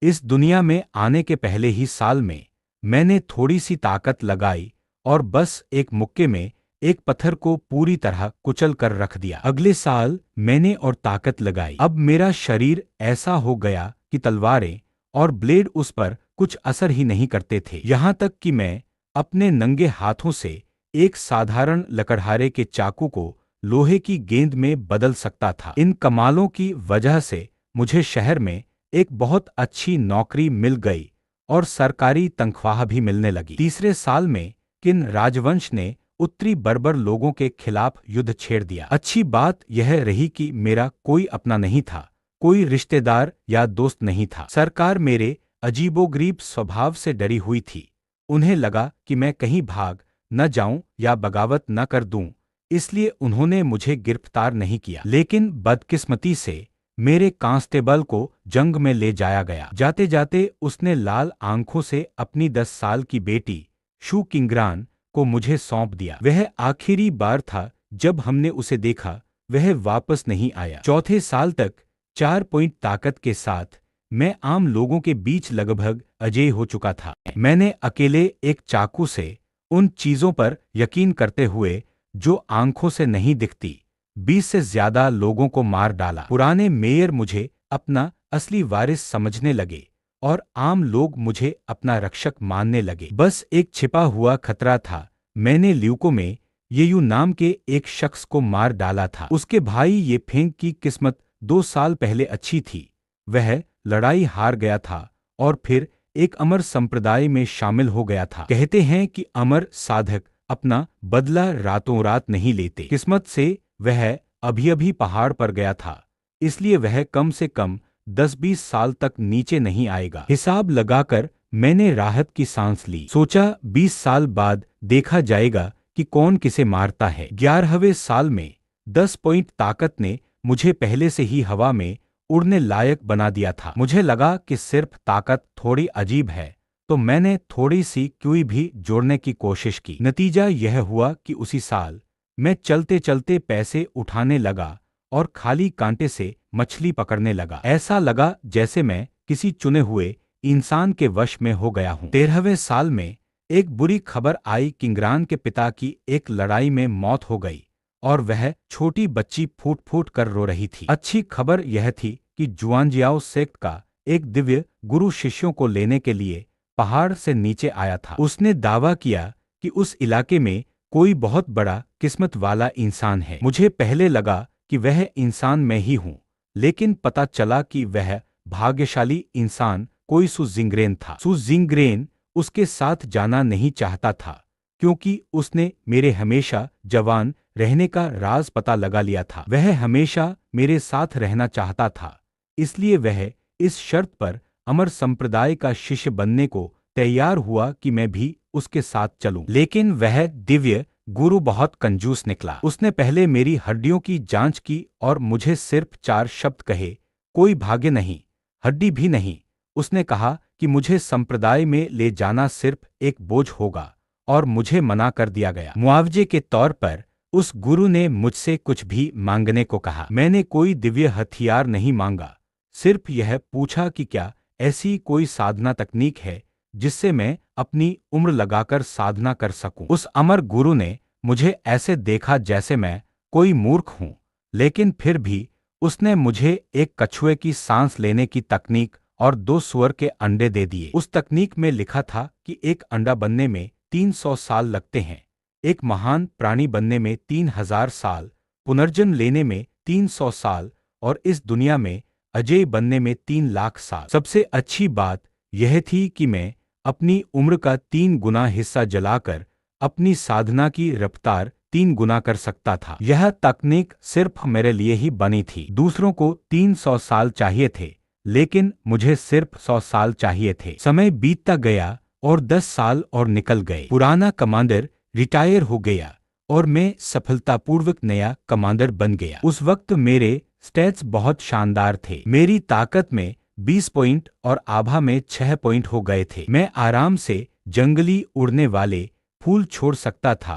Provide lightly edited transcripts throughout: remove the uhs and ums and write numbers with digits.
इस दुनिया में आने के पहले ही साल में मैंने थोड़ी सी ताकत लगाई और बस एक मुक्के में एक पत्थर को पूरी तरह कुचल कर रख दिया। अगले साल मैंने और ताकत लगाई। अब मेरा शरीर ऐसा हो गया कि तलवारें और ब्लेड उस पर कुछ असर ही नहीं करते थे। यहाँ तक कि मैं अपने नंगे हाथों से एक साधारण लकड़हारे के चाकू को लोहे की गेंद में बदल सकता था। इन कमालों की वजह से मुझे शहर में एक बहुत अच्छी नौकरी मिल गई और सरकारी तनख्वाह भी मिलने लगी। तीसरे साल में किन राजवंश ने उत्तरी बर्बर लोगों के खिलाफ युद्ध छेड़ दिया। अच्छी बात यह रही कि मेरा कोई अपना नहीं था, कोई रिश्तेदार या दोस्त नहीं था। सरकार मेरे अजीबोगरीब स्वभाव से डरी हुई थी। उन्हें लगा कि मैं कहीं भाग न जाऊं या बगावत न कर दूं, इसलिए उन्होंने मुझे गिरफ्तार नहीं किया। लेकिन बदकिस्मती से मेरे कांस्टेबल को जंग में ले जाया गया। जाते जाते उसने लाल आंखों से अपनी 10 साल की बेटी शू किंग्रान को मुझे सौंप दिया। वह आखिरी बार था जब हमने उसे देखा। वह वापस नहीं आया। चौथे साल तक 4 पॉइंट ताकत के साथ मैं आम लोगों के बीच लगभग अजेय हो चुका था। मैंने अकेले एक चाकू से उन चीजों पर यकीन करते हुए जो आंखों से नहीं दिखती 20 से ज्यादा लोगों को मार डाला। पुराने मेयर मुझे अपना असली वारिस समझने लगे और आम लोग मुझे अपना रक्षक मानने लगे। बस एक छिपा हुआ खतरा था। मैंने ल्यूको में येयू नाम के एक शख्स को मार डाला था। उसके भाई ये फेंग की किस्मत 2 साल पहले अच्छी थी। वह लड़ाई हार गया था और फिर एक अमर संप्रदाय में शामिल हो गया था। कहते हैं कि अमर साधक अपना बदला रातों रात नहीं लेते। किस्मत से वह अभी पहाड़ पर गया था, इसलिए वह कम से कम 10-20 साल तक नीचे नहीं आएगा। हिसाब लगाकर मैंने राहत की सांस ली। सोचा 20 साल बाद देखा जाएगा कि कौन किसे मारता है। 11वें साल में 10 पॉइंट ताकत ने मुझे पहले से ही हवा में उड़ने लायक बना दिया था। मुझे लगा कि सिर्फ ताकत थोड़ी अजीब है, तो मैंने थोड़ी सी क्यूई भी जोड़ने की कोशिश की। नतीजा यह हुआ कि उसी साल मैं चलते चलते पैसे उठाने लगा और खाली कांटे से मछली पकड़ने लगा। ऐसा लगा जैसे मैं किसी चुने हुए इंसान के वश में हो गया हूं। 13वें साल में एक बुरी खबर आई। किंग्रान के पिता की एक लड़ाई में मौत हो गई और वह छोटी बच्ची फूट फूट कर रो रही थी। अच्छी खबर यह थी कि जुआनजियाओ सेक्ट का एक दिव्य गुरु शिष्यों को लेने के लिए पहाड़ से नीचे आया था। उसने दावा किया कि उस इलाके में कोई बहुत बड़ा किस्मत वाला इंसान है। मुझे पहले लगा कि वह इंसान मैं ही हूं, लेकिन पता चला कि वह भाग्यशाली इंसान कोई सु जिंग्रेन था। सु जिंग्रेन उसके साथ जाना नहीं चाहता था क्योंकि उसने मेरे हमेशा जवान रहने का राज पता लगा लिया था। वह हमेशा मेरे साथ रहना चाहता था, इसलिए वह इस शर्त पर अमर संप्रदाय का शिष्य बनने को तैयार हुआ कि मैं भी उसके साथ चलूं। लेकिन वह दिव्य गुरु बहुत कंजूस निकला। उसने पहले मेरी हड्डियों की जांच की और मुझे सिर्फ 4 शब्द कहे, कोई भाग्य नहीं, हड्डी भी नहीं। उसने कहा कि मुझे संप्रदाय में ले जाना सिर्फ एक बोझ होगा और मुझे मना कर दिया गया। मुआवजे के तौर पर उस गुरु ने मुझसे कुछ भी मांगने को कहा। मैंने कोई दिव्य हथियार नहीं मांगा, सिर्फ यह पूछा कि क्या ऐसी कोई साधना तकनीक है जिससे मैं अपनी उम्र लगाकर साधना कर सकूं। उस अमर गुरु ने मुझे ऐसे देखा जैसे मैं कोई मूर्ख हूं, लेकिन फिर भी उसने मुझे एक कछुए की सांस लेने की तकनीक और 2 सुअर के अंडे दे दिए। उस तकनीक में लिखा था कि एक अंडा बनने में 300 साल लगते हैं, एक महान प्राणी बनने में 3000 साल, पुनर्जन्म लेने में 300 साल और इस दुनिया में अजेय बनने में 3 लाख साल। सबसे अच्छी बात यह थी कि मैं अपनी उम्र का 3 गुना हिस्सा जलाकर अपनी साधना की रफ्तार 3 गुना कर सकता था। यह तकनीक सिर्फ मेरे लिए ही बनी थी। दूसरों को 300 साल चाहिए थे, लेकिन मुझे सिर्फ 100 साल चाहिए थे। समय बीतता गया और 10 साल और निकल गए। पुराना कमांडर रिटायर हो गया और मैं सफलतापूर्वक नया कमांडर बन गया। उस वक्त मेरे स्टैट्स बहुत शानदार थे। मेरी ताकत में 20 पॉइंट और आभा में 6 पॉइंट हो गए थे। मैं आराम से जंगली उड़ने वाले फूल छोड़ सकता था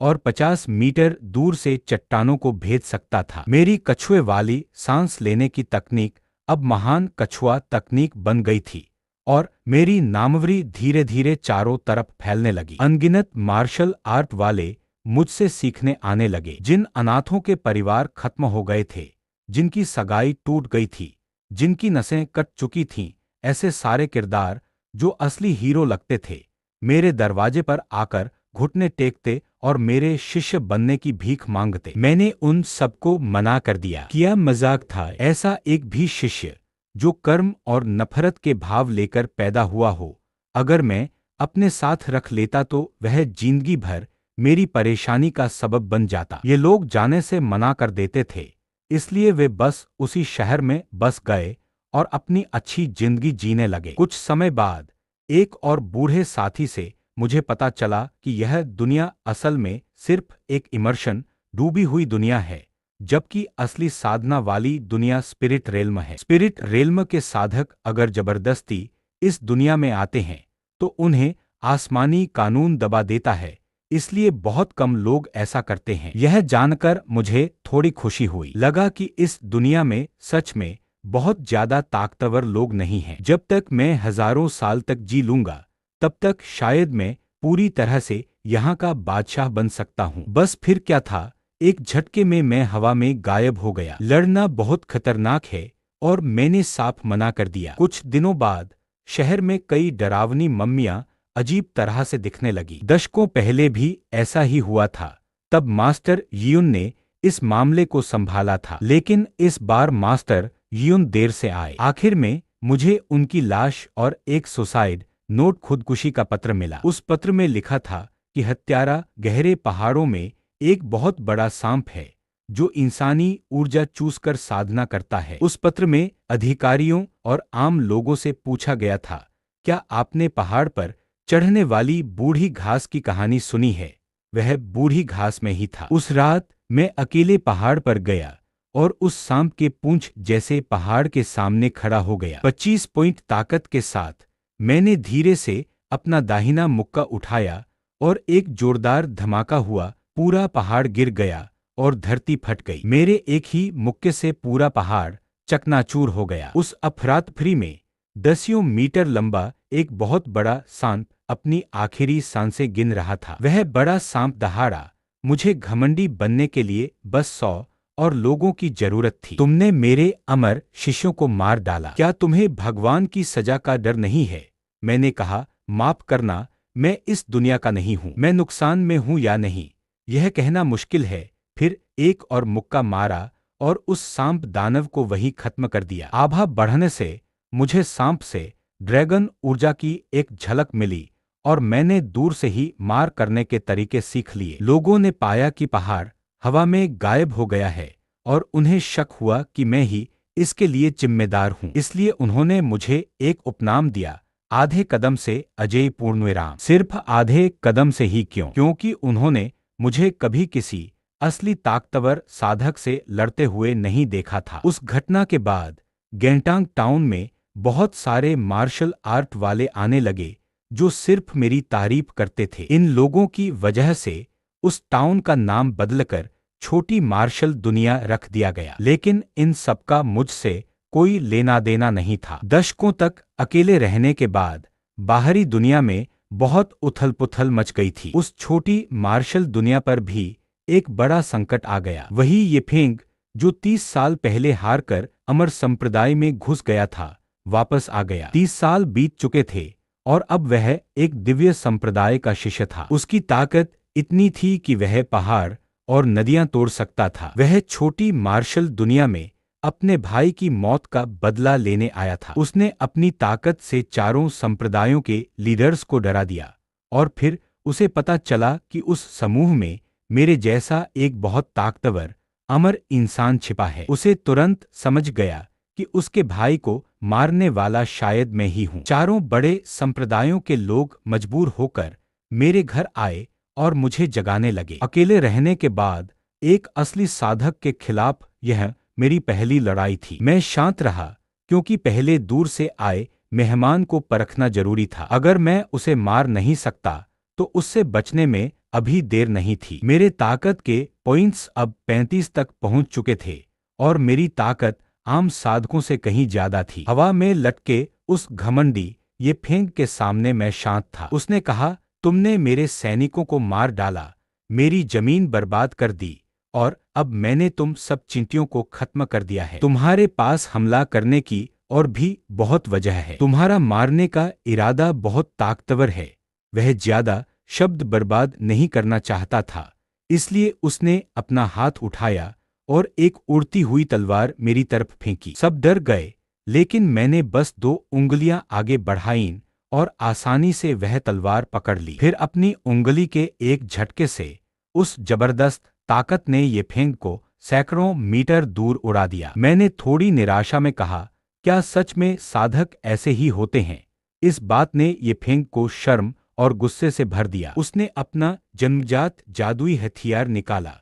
और 50 मीटर दूर से चट्टानों को भेज सकता था। मेरी कछुए वाली सांस लेने की तकनीक अब महान कछुआ तकनीक बन गई थी और मेरी नामवरी धीरे धीरे चारों तरफ फैलने लगी। अनगिनत मार्शल आर्ट वाले मुझसे सीखने आने लगे। जिन अनाथों के परिवार खत्म हो गए थे, जिनकी सगाई टूट गई थी, जिनकी नसें कट चुकी थीं, ऐसे सारे किरदार जो असली हीरो लगते थे, मेरे दरवाजे पर आकर घुटने टेकते और मेरे शिष्य बनने की भीख मांगते। मैंने उन सबको मना कर दिया। क्या मजाक था? ऐसा एक भी शिष्य जो कर्म और नफरत के भाव लेकर पैदा हुआ हो, अगर मैं अपने साथ रख लेता तो वह जिंदगी भर मेरी परेशानी का सबब बन जाता। ये लोग जाने से मना कर देते थे, इसलिए वे बस उसी शहर में बस गए और अपनी अच्छी जिंदगी जीने लगे। कुछ समय बाद एक और बूढ़े साथी से मुझे पता चला कि यह दुनिया असल में सिर्फ एक इमर्शन डूबी हुई दुनिया है, जबकि असली साधना वाली दुनिया स्पिरिट रेल्म है। स्पिरिट रेल्म के साधक अगर जबरदस्ती इस दुनिया में आते हैं तो उन्हें आसमानी कानून दबा देता है, इसलिए बहुत कम लोग ऐसा करते हैं। यह जानकर मुझे थोड़ी खुशी हुई। लगा कि इस दुनिया में सच में बहुत ज्यादा ताकतवर लोग नहीं हैं। जब तक मैं हजारों साल तक जी लूंगा, तब तक शायद मैं पूरी तरह से यहाँ का बादशाह बन सकता हूँ। बस फिर क्या था, एक झटके में मैं हवा में गायब हो गया। लड़ना बहुत खतरनाक है और मैंने साफ मना कर दिया। कुछ दिनों बाद शहर में कई डरावनी मम्मियां अजीब तरह से दिखने लगी। दशकों पहले भी ऐसा ही हुआ था। तब मास्टर यियुन ने इस मामले को संभाला था, लेकिन इस बार मास्टर यियुन देर से आए। आखिर में मुझे उनकी लाश और एक सुसाइड नोट खुदकुशी का पत्र मिला। उस पत्र में लिखा था कि हत्यारा गहरे पहाड़ों में एक बहुत बड़ा सांप है जो इंसानी ऊर्जा चूसकर साधना करता है। उस पत्र में अधिकारियों और आम लोगों से पूछा गया था, क्या आपने पहाड़ पर चढ़ने वाली बूढ़ी घास की कहानी सुनी है? वह बूढ़ी घास में ही था। उस रात मैं अकेले पहाड़ पर गया और उस सांप के पूंछ जैसे पहाड़ के सामने खड़ा हो गया। 25 पॉइंट ताकत के साथ मैंने धीरे से अपना दाहिना मुक्का उठाया और एक जोरदार धमाका हुआ। पूरा पहाड़ गिर गया और धरती फट गई। मेरे एक ही मुक्के से पूरा पहाड़ चकनाचूर हो गया। उस अफरातफरी में 10 मीटर लंबा एक बहुत बड़ा सांप अपनी आखिरी सांसें गिन रहा था। वह बड़ा सांप दहाड़ा, मुझे घमंडी बनने के लिए बस 100 और लोगों की जरूरत थी। तुमने मेरे अमर शिष्यों को मार डाला। क्या तुम्हें भगवान की सजा का डर नहीं है? मैंने कहा, माफ करना, मैं इस दुनिया का नहीं हूं। मैं नुकसान में हूं या नहीं, यह कहना मुश्किल है। फिर एक और मुक्का मारा और उस सांप दानव को वही खत्म कर दिया। आभा बढ़ने से मुझे सांप से ड्रैगन ऊर्जा की एक झलक मिली और मैंने दूर से ही मार करने के तरीके सीख लिए। लोगों ने पाया कि पहाड़ हवा में गायब हो गया है और उन्हें शक हुआ कि मैं ही इसके लिए जिम्मेदार हूं। इसलिए उन्होंने मुझे एक उपनाम दिया, आधे कदम से अजय पूर्णविराम। सिर्फ आधे कदम से ही क्यों? क्योंकि उन्होंने मुझे कभी किसी असली ताकतवर साधक से लड़ते हुए नहीं देखा था। उस घटना के बाद गैंगटॉक टाउन में बहुत सारे मार्शल आर्ट वाले आने लगे जो सिर्फ मेरी तारीफ करते थे। इन लोगों की वजह से उस टाउन का नाम बदलकर छोटी मार्शल दुनिया रख दिया गया। लेकिन इन सबका मुझसे कोई लेना देना नहीं था। दशकों तक अकेले रहने के बाद बाहरी दुनिया में बहुत उथल पुथल मच गई थी। उस छोटी मार्शल दुनिया पर भी एक बड़ा संकट आ गया। वही ये फेंग जो 30 साल पहले हार कर अमर संप्रदाय में घुस गया था, वापस आ गया। 30 साल बीत चुके थे और अब वह एक दिव्य संप्रदाय का शिष्य था। उसकी ताकत इतनी थी कि वह पहाड़ और नदियां तोड़ सकता था। वह छोटी मार्शल दुनिया में अपने भाई की मौत का बदला लेने आया था। उसने अपनी ताकत से चारों संप्रदायों के लीडर्स को डरा दिया और फिर उसे पता चला कि उस समूह में मेरे जैसा एक बहुत ताकतवर अमर इंसान छिपा है। उसे तुरंत समझ गया कि उसके भाई को मारने वाला शायद मैं ही हूं। चारों बड़े संप्रदायों के लोग मजबूर होकर मेरे घर आए और मुझे जगाने लगे। अकेले रहने के बाद एक असली साधक के खिलाफ यह मेरी पहली लड़ाई थी। मैं शांत रहा क्योंकि पहले दूर से आए मेहमान को परखना जरूरी था। अगर मैं उसे मार नहीं सकता तो उससे बचने में अभी देर नहीं थी। मेरे ताकत के पॉइंट्स अब 35 तक पहुंच चुके थे और मेरी ताकत आम साधकों से कहीं ज्यादा थी। हवा में लटके उस घमंडी ये फेंग के सामने मैं शांत था। उसने कहा, तुमने मेरे सैनिकों को मार डाला, मेरी जमीन बर्बाद कर दी, और अब मैंने तुम सब चिंटियों को खत्म कर दिया है। तुम्हारे पास हमला करने की और भी बहुत वजह है। तुम्हारा मारने का इरादा बहुत ताकतवर है। वह ज्यादा शब्द बर्बाद नहीं करना चाहता था, इसलिए उसने अपना हाथ उठाया और एक उड़ती हुई तलवार मेरी तरफ फेंकी। सब डर गए, लेकिन मैंने बस 2 उंगलियां आगे बढ़ाईं और आसानी से वह तलवार पकड़ ली। फिर अपनी उंगली के एक झटके से उस जबरदस्त ताकत ने ये फेंग को सैकड़ों मीटर दूर उड़ा दिया। मैंने थोड़ी निराशा में कहा, क्या सच में साधक ऐसे ही होते हैं? इस बात ने ये फेंग को शर्म और गुस्से से भर दिया। उसने अपना जन्मजात जादुई हथियार निकाला,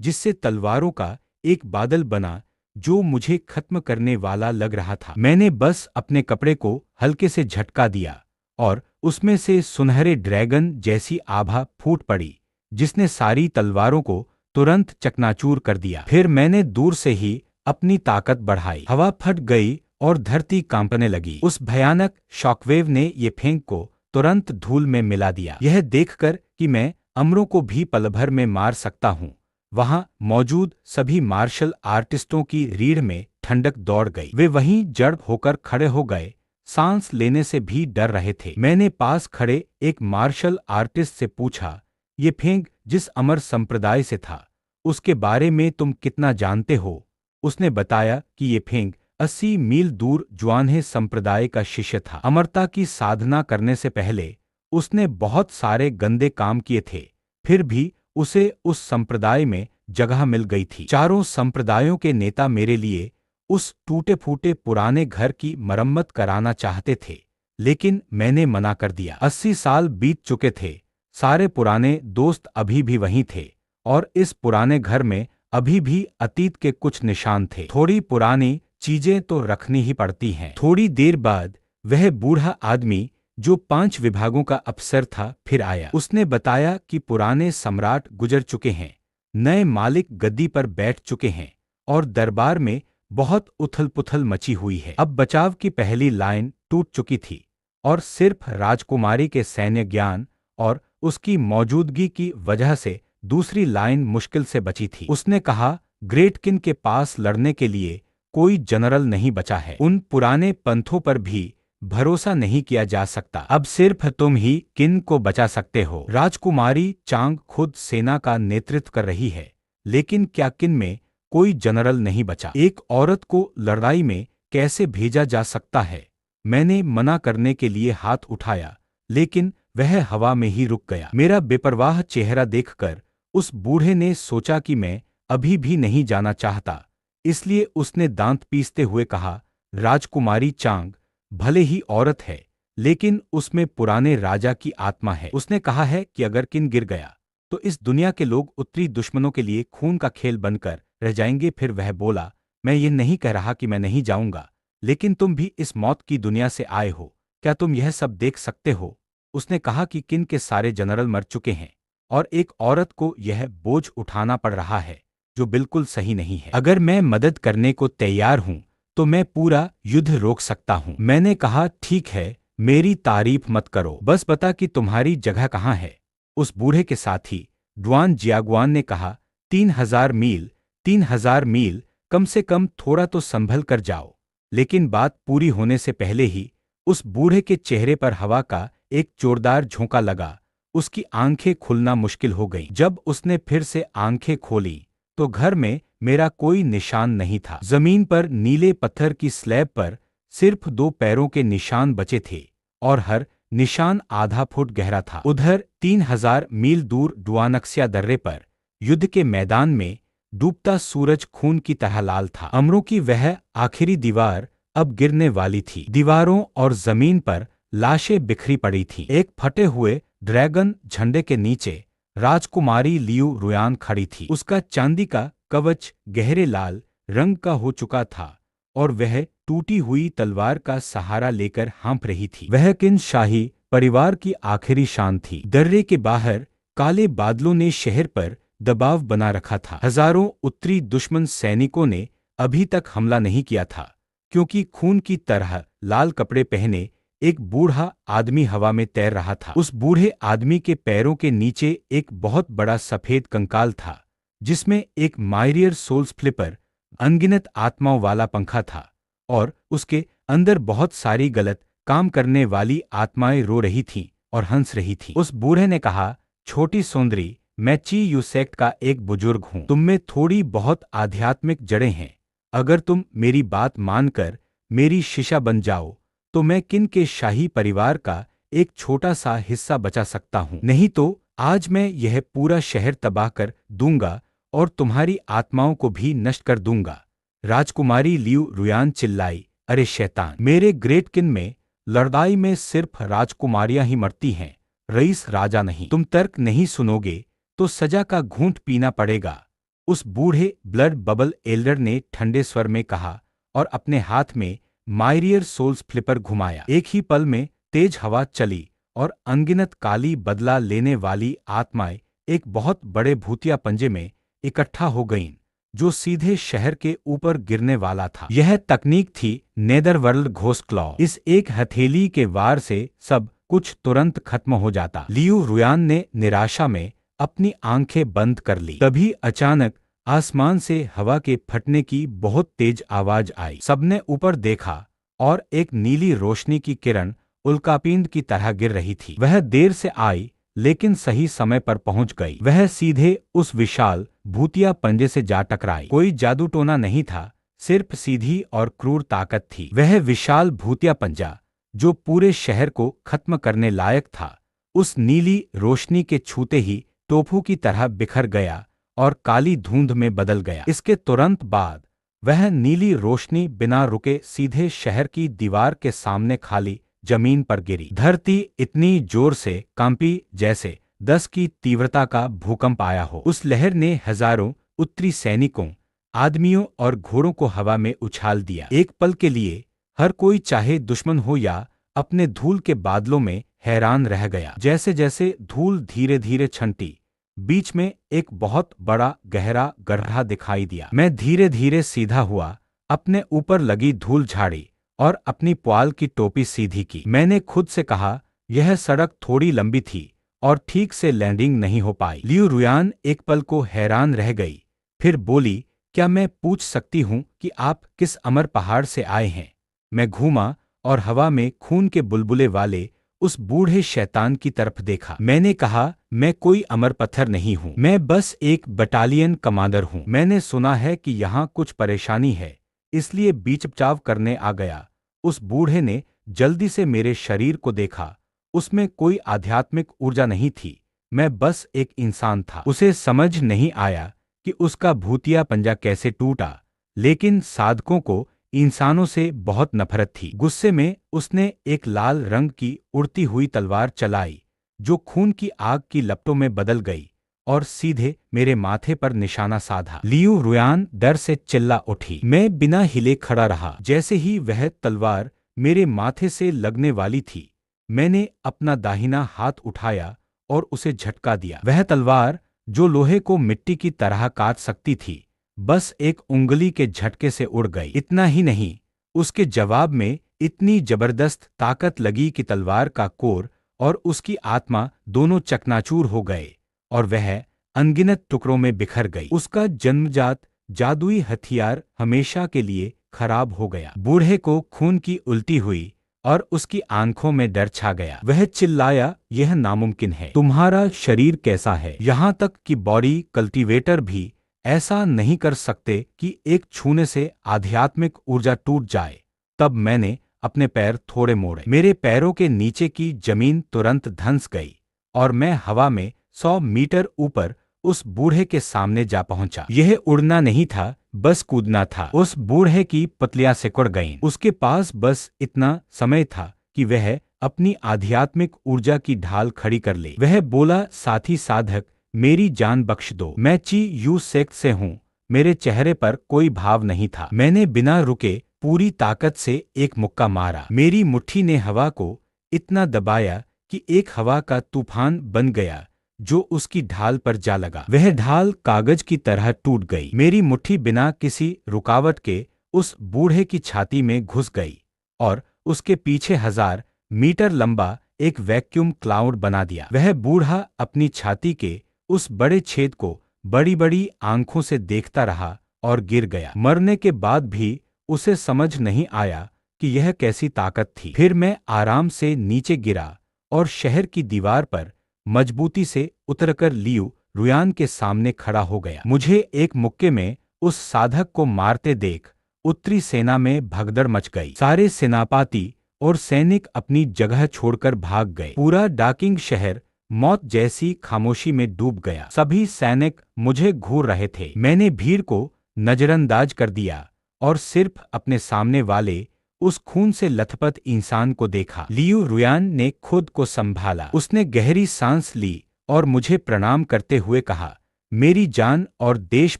जिससे तलवारों का एक बादल बना जो मुझे खत्म करने वाला लग रहा था। मैंने बस अपने कपड़े को हल्के से झटका दिया और उसमें से सुनहरे ड्रैगन जैसी आभा फूट पड़ी, जिसने सारी तलवारों को तुरंत चकनाचूर कर दिया। फिर मैंने दूर से ही अपनी ताकत बढ़ाई। हवा फट गई और धरती कांपने लगी। उस भयानक शॉकवेव ने ये फेंग को तुरंत धूल में मिला दिया। यह देखकर कि मैं अमरों को भी पल भर में मार सकता हूँ, वहां मौजूद सभी मार्शल आर्टिस्टों की रीढ़ में ठंडक दौड़ गई। वे वहीं जड़ होकर खड़े हो गए, सांस लेने से भी डर रहे थे। मैंने पास खड़े एक मार्शल आर्टिस्ट से पूछा, ये फेंग जिस अमर संप्रदाय से था, उसके बारे में तुम कितना जानते हो? उसने बताया कि ये फेंग 80 मील दूर जुआनहे संप्रदाय का शिष्य था। अमरता की साधना करने से पहले उसने बहुत सारे गंदे काम किए थे, फिर भी उसे उस संप्रदाय में जगह मिल गई थी। चारों संप्रदायों के नेता मेरे लिए उस टूटे फूटे पुराने घर की मरम्मत कराना चाहते थे, लेकिन मैंने मना कर दिया। 80 साल बीत चुके थे, सारे पुराने दोस्त अभी भी वहीं थे, और इस पुराने घर में अभी भी अतीत के कुछ निशान थे। थोड़ी पुरानी चीजें तो रखनी ही पड़ती हैं। थोड़ी देर बाद वह बूढ़ा आदमी जो 5 विभागों का अफसर था फिर आया। उसने बताया कि पुराने सम्राट गुजर चुके हैं, नए मालिक गद्दी पर बैठ चुके हैं, और दरबार में बहुत उथल पुथल मची हुई है। अब बचाव की पहली लाइन टूट चुकी थी, और सिर्फ राजकुमारी के सैन्य ज्ञान और उसकी मौजूदगी की वजह से दूसरी लाइन मुश्किल से बची थी। उसने कहा, ग्रेट किन के पास लड़ने के लिए कोई जनरल नहीं बचा है। उन पुराने पंथों पर भी भरोसा नहीं किया जा सकता। अब सिर्फ तुम ही किन को बचा सकते हो। राजकुमारी चांग खुद सेना का नेतृत्व कर रही है, लेकिन क्या किन में कोई जनरल नहीं बचा? एक औरत को लड़ाई में कैसे भेजा जा सकता है? मैंने मना करने के लिए हाथ उठाया, लेकिन वह हवा में ही रुक गया। मेरा बेपरवाह चेहरा देखकर उस बूढ़े ने सोचा कि मैं अभी भी नहीं जाना चाहता, इसलिए उसने दांत पीसते हुए कहा, राजकुमारी चांग भले ही औरत है, लेकिन उसमें पुराने राजा की आत्मा है। उसने कहा है कि अगर किन गिर गया तो इस दुनिया के लोग उत्तरी दुश्मनों के लिए खून का खेल बनकर रह जाएंगे। फिर वह बोला, मैं ये नहीं कह रहा कि मैं नहीं जाऊंगा, लेकिन तुम भी इस मौत की दुनिया से आए हो, क्या तुम यह सब देख सकते हो? उसने कहा कि किन के सारे जनरल मर चुके हैं और एक औरत को यह बोझ उठाना पड़ रहा है, जो बिल्कुल सही नहीं है। अगर मैं मदद करने को तैयार हूं तो मैं पूरा युद्ध रोक सकता हूं। मैंने कहा, ठीक है, मेरी तारीफ मत करो, बस बता कि तुम्हारी जगह कहाँ है। उस बूढ़े के साथी ड्वान जियागुआन ने कहा, 3000 मील। 3000 मील, कम से कम थोड़ा तो संभल कर जाओ। लेकिन बात पूरी होने से पहले ही उस बूढ़े के चेहरे पर हवा का एक जोरदार झोंका लगा। उसकी आंखें खुलना मुश्किल हो गईं। जब उसने फिर से आंखें खोली तो घर में मेरा कोई निशान नहीं था। जमीन पर नीले पत्थर की स्लैब पर सिर्फ 2 पैरों के निशान बचे थे, और हर निशान आधा फुट गहरा था। उधर 3000 मील दूर डुआनक्सिया दर्रे पर युद्ध के मैदान में डूबता सूरज खून की तरह लाल था। अमरों की वह आखिरी दीवार अब गिरने वाली थी। दीवारों और जमीन पर लाशें बिखरी पड़ी थीं। एक फटे हुए ड्रैगन झंडे के नीचे राजकुमारी लियू रुयान खड़ी थी। उसका चांदी का कवच गहरे लाल रंग का हो चुका था, और वह टूटी हुई तलवार का सहारा लेकर हाँफ रही थी। वह किन शाही परिवार की आखिरी शान थी। दर्रे के बाहर काले बादलों ने शहर पर दबाव बना रखा था। हजारों उत्तरी दुश्मन सैनिकों ने अभी तक हमला नहीं किया था, क्योंकि खून की तरह लाल कपड़े पहने एक बूढ़ा आदमी हवा में तैर रहा था। उस बूढ़े आदमी के पैरों के नीचे एक बहुत बड़ा सफेद कंकाल था, जिसमें एक मायरियर सोल्स फ्लिपर अनगिनत आत्माओं वाला पंखा था, और उसके अंदर बहुत सारी गलत काम करने वाली आत्माएं रो रही थीं और हंस रही थीं। उस बूढ़े ने कहा, छोटी सुंदरी, मैं ची यू सेक्ट का एक बुजुर्ग हूं। तुम में थोड़ी बहुत आध्यात्मिक जड़ें हैं। अगर तुम मेरी बात मानकर मेरी शिष्या बन जाओ तो मैं किन के शाही परिवार का एक छोटा सा हिस्सा बचा सकता हूं। नहीं तो आज मैं यह पूरा शहर तबाह कर दूंगा और तुम्हारी आत्माओं को भी नष्ट कर दूंगा। राजकुमारी लियू रुयान चिल्लाई, अरे शैतान, मेरे ग्रेट किन में लड़ाई में सिर्फ राजकुमारियां ही मरती हैं, रईस राजा नहीं। तुम तर्क नहीं सुनोगे तो सजा का घूंट पीना पड़ेगा। उस बूढ़े ब्लड बबल एल्डर ने ठंडे स्वर में कहा और अपने हाथ में मायरियर सोल्स फ्लिपर घुमाया। एक ही पल में तेज हवा चली और अनगिनत काली बदला लेने वाली आत्माएं एक बहुत बड़े भूतिया पंजे में इकट्ठा हो गईं, जो सीधे शहर के ऊपर गिरने वाला था। यह तकनीक थी नेदरवर्ल्ड घोस्ट क्लॉ। इस एक हथेली के वार से सब कुछ तुरंत खत्म हो जाता। लियू रुयान ने निराशा में अपनी आंखें बंद कर ली। तभी अचानक आसमान से हवा के फटने की बहुत तेज आवाज आई। सबने ऊपर देखा और एक नीली रोशनी की किरण उल्कापिंड की तरह गिर रही थी। वह देर से आई, लेकिन सही समय पर पहुंच गई। वह सीधे उस विशाल भूतिया पंजे से जा टकराई। कोई जादू टोना नहीं था, सिर्फ सीधी और क्रूर ताकत थी। वह विशाल भूतिया पंजा, जो पूरे शहर को खत्म करने लायक था, उस नीली रोशनी के छूते ही टोफू की तरह बिखर गया और काली धुंध में बदल गया। इसके तुरंत बाद वह नीली रोशनी बिना रुके सीधे शहर की दीवार के सामने खाली जमीन पर गिरी। धरती इतनी जोर से कांपी जैसे 10 की तीव्रता का भूकंप आया हो। उस लहर ने हजारों उत्तरी सैनिकों, आदमियों और घोड़ों को हवा में उछाल दिया। एक पल के लिए हर कोई, चाहे दुश्मन हो या अपने धूल के बादलों में हैरान रह गया। जैसे जैसे धूल धीरे धीरे छंटी, बीच में एक बहुत बड़ा गहरा गड्ढा दिखाई दिया। मैं धीरे धीरे सीधा हुआ, अपने ऊपर लगी धूल झाड़ी और अपनी पुआल की टोपी सीधी की। मैंने खुद से कहा, यह सड़क थोड़ी लंबी थी और ठीक से लैंडिंग नहीं हो पाई। लियू रुयान एक पल को हैरान रह गई, फिर बोली, क्या मैं पूछ सकती हूँ कि आप किस अमर पहाड़ से आए हैं? मैं घूमा और हवा में खून के बुलबुले वाले उस बूढ़े शैतान की तरफ देखा। मैंने कहा, मैं कोई अमर पत्थर नहीं हूँ, मैं बस एक बटालियन कमांडर हूँ। मैंने सुना है कि यहाँ कुछ परेशानी है, इसलिए बीच बचाव करने आ गया। उस बूढ़े ने जल्दी से मेरे शरीर को देखा। उसमें कोई आध्यात्मिक ऊर्जा नहीं थी, मैं बस एक इंसान था। उसे समझ नहीं आया कि उसका भूतिया पंजा कैसे टूटा, लेकिन साधकों को इंसानों से बहुत नफरत थी। गुस्से में उसने एक लाल रंग की उड़ती हुई तलवार चलाई, जो खून की आग की लपटों में बदल गई और सीधे मेरे माथे पर निशाना साधा। लियू रुयान डर से चिल्ला उठी। मैं बिना हिले खड़ा रहा। जैसे ही वह तलवार मेरे माथे से लगने वाली थी, मैंने अपना दाहिना हाथ उठाया और उसे झटका दिया। वह तलवार, जो लोहे को मिट्टी की तरह काट सकती थी, बस एक उंगली के झटके से उड़ गई। इतना ही नहीं, उसके जवाब में इतनी जबरदस्त ताकत लगी कि तलवार का कोर और उसकी आत्मा दोनों चकनाचूर हो गए और वह अनगिनत टुकड़ों में बिखर गई। उसका जन्मजात जादुई हथियार हमेशा के लिए खराब हो गया। बूढ़े को खून की उल्टी हुई और उसकी आंखों में डर छा गया। वह चिल्लाया, यह नामुमकिन है। तुम्हारा शरीर कैसा है? यहाँ तक कि बॉडी कल्टीवेटर भी ऐसा नहीं कर सकते कि एक छूने से आध्यात्मिक ऊर्जा टूट जाए। तब मैंने अपने पैर थोड़े मोड़े। मेरे पैरों के नीचे की जमीन तुरंत धंस गई और मैं हवा में 100 मीटर ऊपर उस बूढ़े के सामने जा पहुंचा। यह उड़ना नहीं था, बस कूदना था। उस बूढ़े की पतलियां सिकुड़ गईं। उसके पास बस इतना समय था कि वह अपनी आध्यात्मिक ऊर्जा की ढाल खड़ी कर ले। वह बोला, साथी साधक, मेरी जान बख्श दो। मैं ची यू सेक्ट से हूँ। मेरे चेहरे पर कोई भाव नहीं था। मैंने बिना रुके पूरी ताकत से एक मुक्का मारा। मेरी मुट्ठी ने हवा को इतना दबाया कि एक हवा का तूफान बन गया, जो उसकी ढाल पर जा लगा। वह ढाल कागज की तरह टूट गई। मेरी मुट्ठी बिना किसी रुकावट के उस बूढ़े की छाती में घुस गई और उसके पीछे 1000 मीटर लंबा एक वैक्यूम क्लाउड बना दिया। वह बूढ़ा अपनी छाती के उस बड़े छेद को बड़ी बड़ी आंखों से देखता रहा और गिर गया। मरने के बाद भी उसे समझ नहीं आया कि यह कैसी ताकत थी। फिर मैं आराम से नीचे गिरा और शहर की दीवार पर मजबूती से उतरकर लियू रुयान के सामने खड़ा हो गया। मुझे एक मुक्के में उस साधक को मारते देख उत्तरी सेना में भगदड़ मच गई। सारे सेनापति और सैनिक अपनी जगह छोड़कर भाग गए। पूरा डाकिंग शहर मौत जैसी खामोशी में डूब गया। सभी सैनिक मुझे घूर रहे थे। मैंने भीड़ को नजरअंदाज कर दिया और सिर्फ अपने सामने वाले उस खून से लथपथ इंसान को देखा। लियू रुयान ने खुद को संभाला। उसने गहरी सांस ली और मुझे प्रणाम करते हुए कहा, मेरी जान और देश